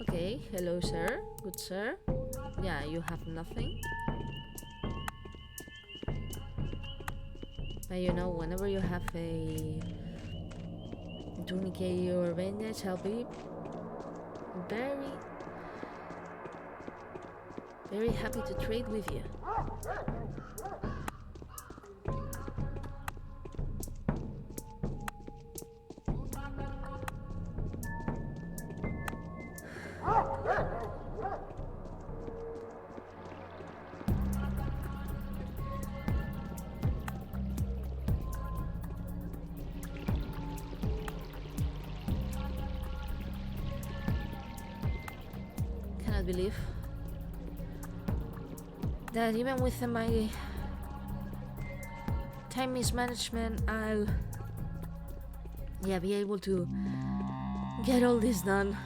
Okay, hello, sir. Good sir. Yeah, you have nothing. But you know, whenever you have a tourniquet or bandage, I'll be very, very happy to trade with you. Cannot believe that even with my time mismanagement, I'll be able to get all this done.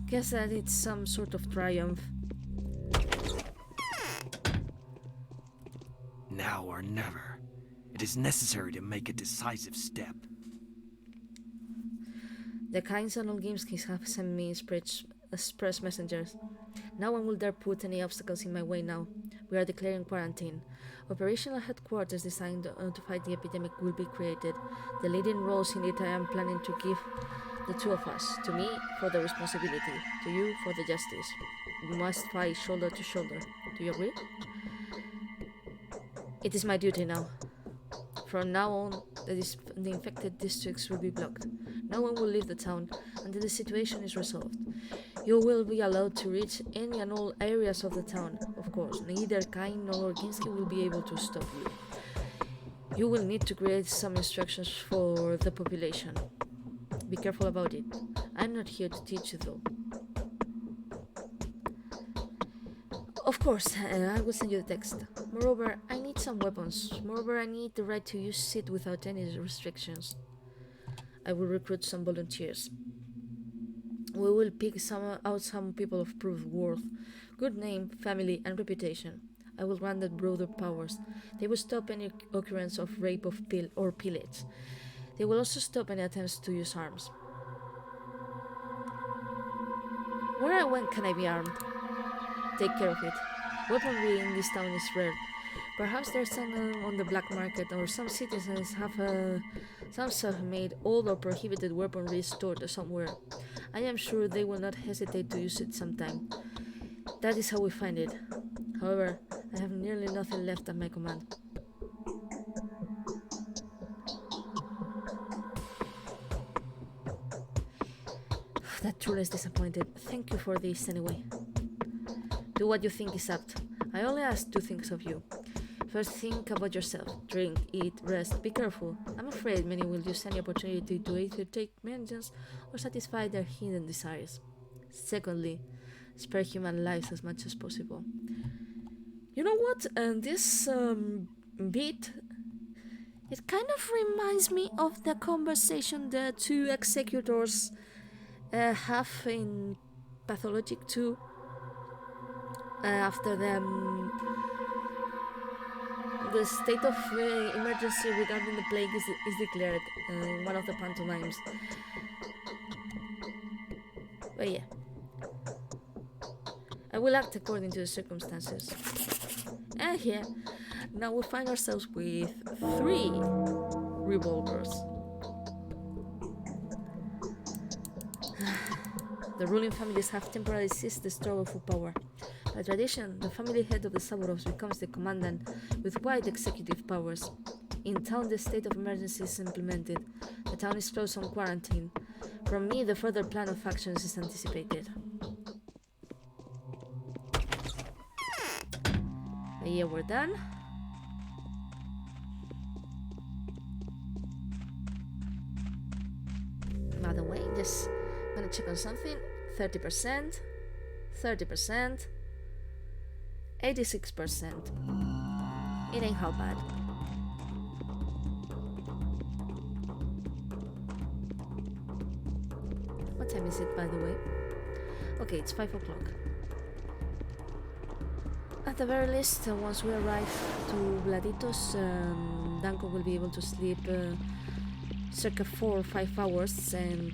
Guess that it's some sort of triumph. Now or never. It is necessary to make a decisive step. The kind Sonal Gameskis have sent me express messengers. No one will dare put any obstacles in my way now. We are declaring quarantine. Operational headquarters designed to fight the epidemic will be created. The leading roles in it I am planning to give the two of us. To me, for the responsibility. To you, for the justice. We must fight shoulder to shoulder. Do you agree? It is my duty now. From now on, the infected districts will be blocked. No one will leave the town until the situation is resolved. You will be allowed to reach any and all areas of the town. Of course, neither Kain nor Orginski will be able to stop you. You will need to create some instructions for the population. Be careful about it. I'm not here to teach you though. Of course, I will send you the text. Moreover, I need some weapons. Moreover, I need the right to use it without any restrictions. I will recruit some volunteers. We will pick out some people of proved worth, good name, family, and reputation. I will grant them broader powers. They will stop any occurrence of rape or pillage. They will also stop any attempts to use arms. Where and when can I be armed? Take care of it. Weaponry in this town is rare. Perhaps there's some on the black market, or some citizens have made old or prohibited weaponry stored somewhere. I am sure they will not hesitate to use it sometime. That is how we find it. However, I have nearly nothing left at my command. That truly is disappointed. Thank you for this anyway. Do what you think is apt. I only ask two things of you. First, think about yourself. Drink, eat, rest, be careful. I'm afraid many will use any opportunity to either take vengeance or satisfy their hidden desires. Secondly, spare human lives as much as possible. You know what? This bit, it kind of reminds me of the conversation the two executors have in Pathologic 2 after the state of emergency regarding the plague is declared in one of the pantomimes. But yeah, I will act according to the circumstances. And here, now we find ourselves with 3 revolvers. The ruling families have temporarily seized the struggle for power. By tradition, the family head of the Saburovs becomes the commandant with wide executive powers. In town, the state of emergency is implemented. The town is closed on quarantine. From me, the further plan of actions is anticipated. But yeah, we're done. By the way, just gonna check on something. 30%, 30%, 86%. It ain't how bad. What time is it, by the way? Okay, it's 5 o'clock. At the very least, once we arrive to Vladitos, Danko will be able to sleep circa 4 or 5 hours, and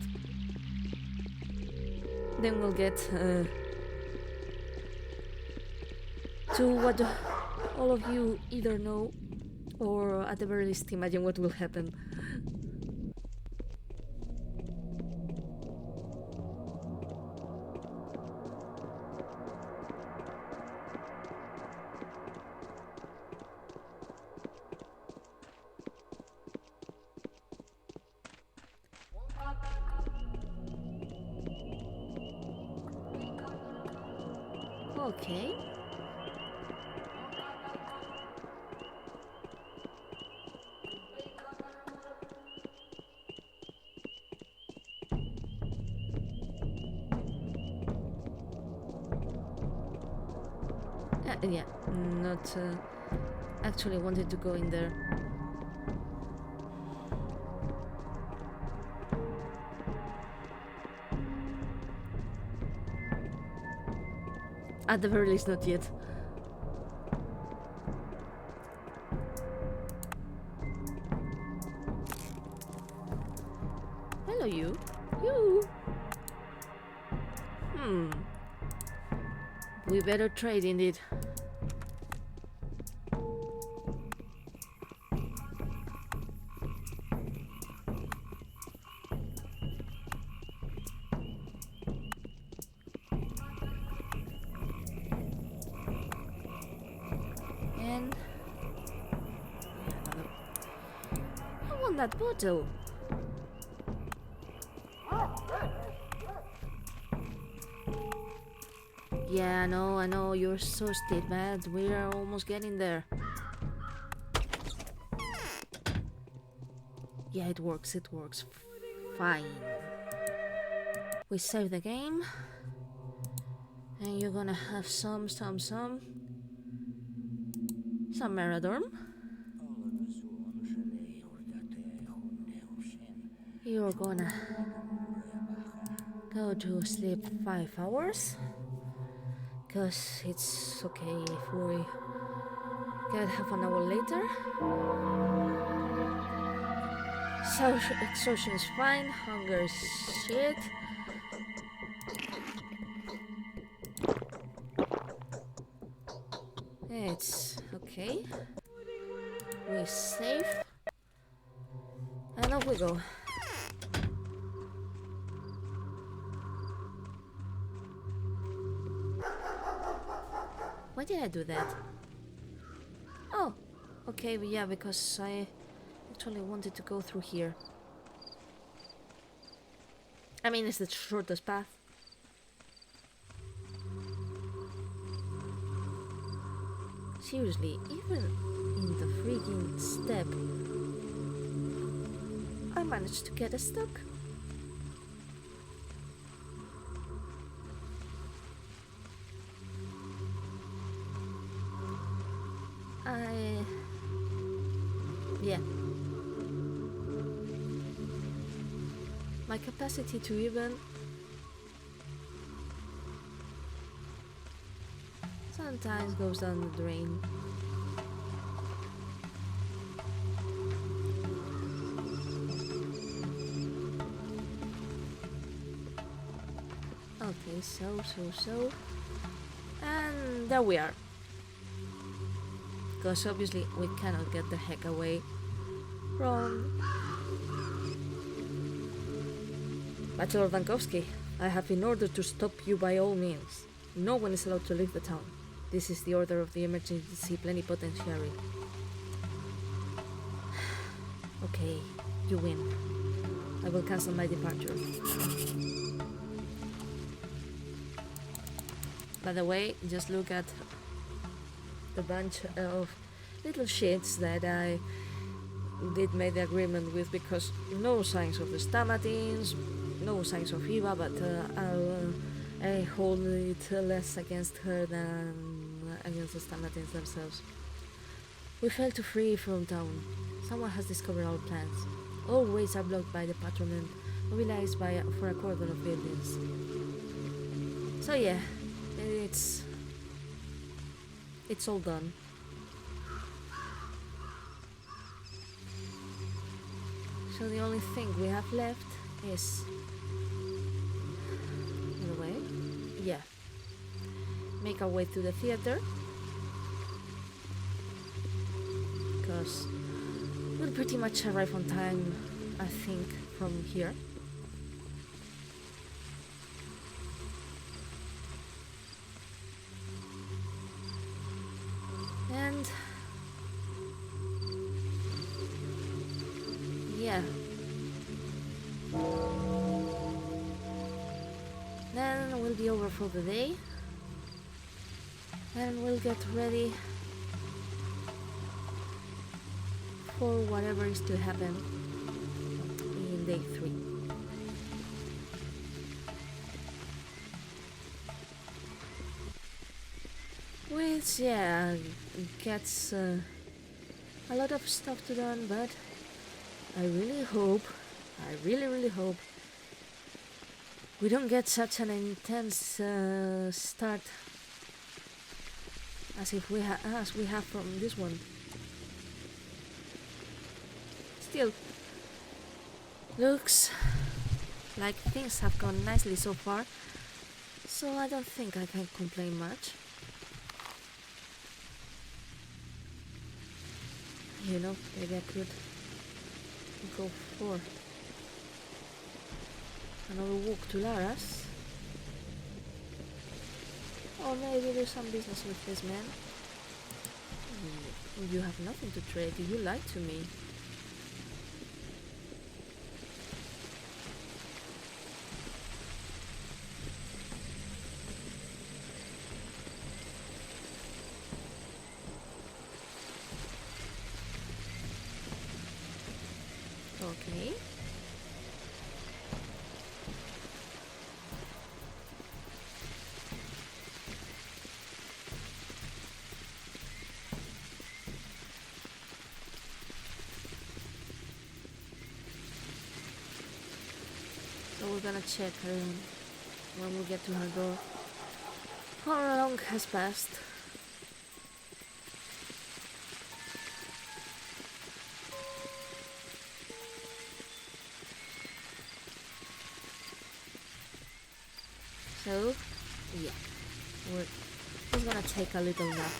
then we'll get to what all of you either know or at the very least imagine what will happen. Okay. Yeah, not actually wanted to go in there. At the very least, not yet. Hello, you. You. We better trade indeed. And I want that bottle. Yeah, I know, you're so state mad. We are almost getting there. Yeah, it works. Fine. We save the game. And you're gonna have some Meradorm. You're gonna go to sleep 5 hours. Cause it's okay if we get half an hour later. So exhaustion is fine, hunger is shit. It's okay. We save. And off we go. Why did I do that? Oh, okay, but yeah, because I actually wanted to go through here. I mean, it's the shortest path. Seriously, even in the freaking step, I managed to get stuck. Yeah. My capacity to even sometimes goes down the drain. Okay, so. And there we are. Because obviously we cannot get the heck away from Bachelor Dankowski. I have in order to stop you by all means. No one is allowed to leave the town. This is the order of the emergency plenipotentiary. Okay, you win. I will cancel my departure. By the way, just look at the bunch of little shits that I did make the agreement with, because no signs of the stamatines, no signs of Eva, but I hold it less against her than against the stamatins themselves. We failed to free from town. Someone has discovered our plans. All ways are blocked by the patrolmen, mobilized for a cordon of buildings. So yeah, it's all done. So the only thing we have left is, in a way, yeah, make our way to the theater, because we'll pretty much arrive on time, I think, from here. And yeah, then we'll be over for the day, and we'll get ready for whatever is to happen in day 3. Which, yeah, gets a lot of stuff to done, but I really hope, really hope we don't get such an intense start as we have from this one. Still, looks like things have gone nicely so far, so I don't think I can complain much. You know, maybe I could go for another walk to Lara's, or maybe do some business with this man. You have nothing to trade. You lied to me. Okay. So we're gonna check when we get to her door how long has passed. So, yeah, we're just gonna take a little nap.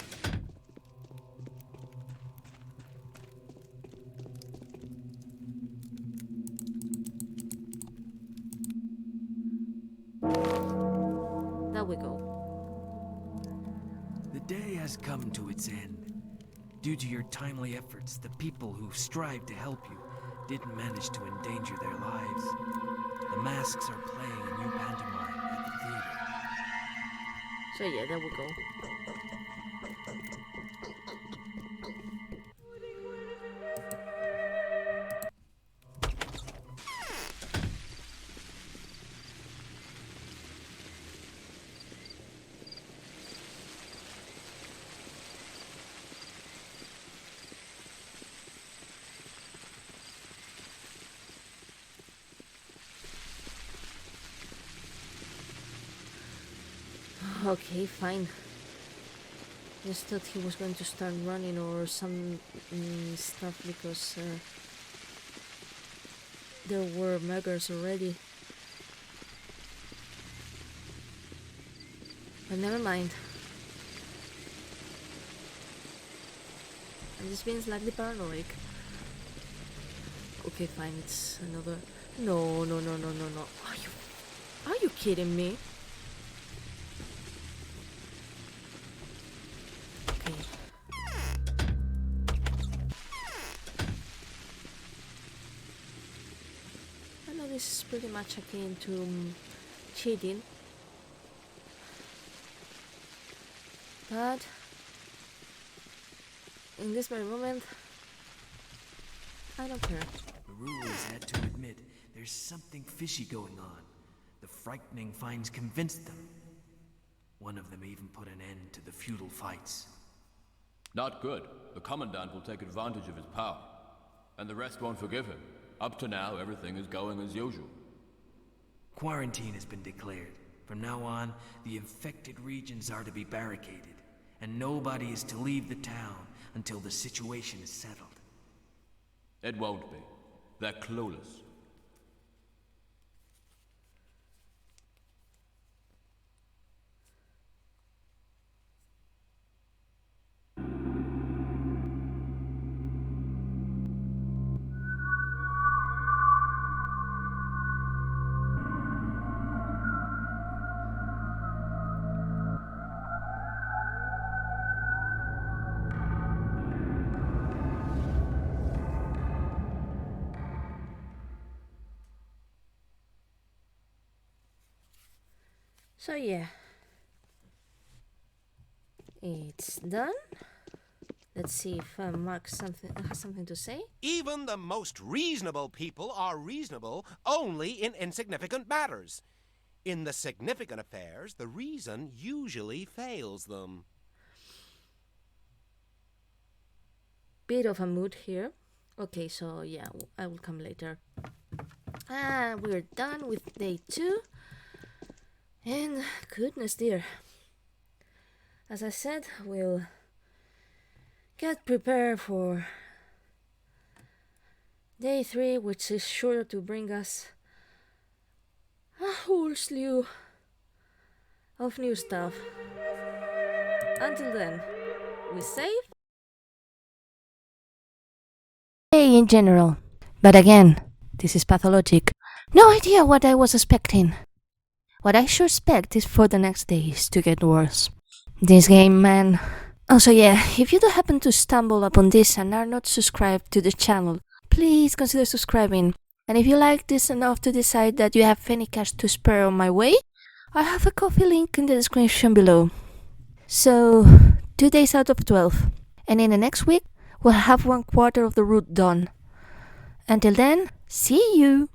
There we go. The day has come to its end. Due to your timely efforts, the people who strive to help you didn't manage to endanger their lives. The masks are playing a new pantomime at the theater. So yeah, there we go. Okay, fine. Just thought he was going to start running or some stuff because there were murders already. But never mind. I'm just being slightly paranoid. Okay, fine, it's another... No. Are you kidding me? know this is pretty much akin to cheating, but in this very moment, I don't care. The rulers had to admit there's something fishy going on. The frightening finds convinced them. One of them even put an end to the feudal fights. Not good. The Commandant will take advantage of his power. And the rest won't forgive him. Up to now, everything is going as usual. Quarantine has been declared. From now on, the infected regions are to be barricaded, and nobody is to leave the town until the situation is settled. It won't be. They're clueless. So yeah, it's done. Let's see if Mark has something to say. Even the most reasonable people are reasonable only in insignificant matters. In the significant affairs, the reason usually fails them. Bit of a mood here. Okay, so yeah, I will come later. We're done with day 2. And goodness dear, as I said, we'll get prepared for day 3, which is sure to bring us a whole slew of new stuff. Until then, we save day in general. But again, this is Pathologic. No idea what I was expecting. What I should expect is for the next days to get worse. This game, man. Also, yeah, if you do happen to stumble upon this and are not subscribed to the channel, please consider subscribing. And if you like this enough to decide that you have any cash to spare on my way, I have a coffee link in the description below. So, 2 days out of 12. And in the next week, we'll have 1/4 of the route done. Until then, see you!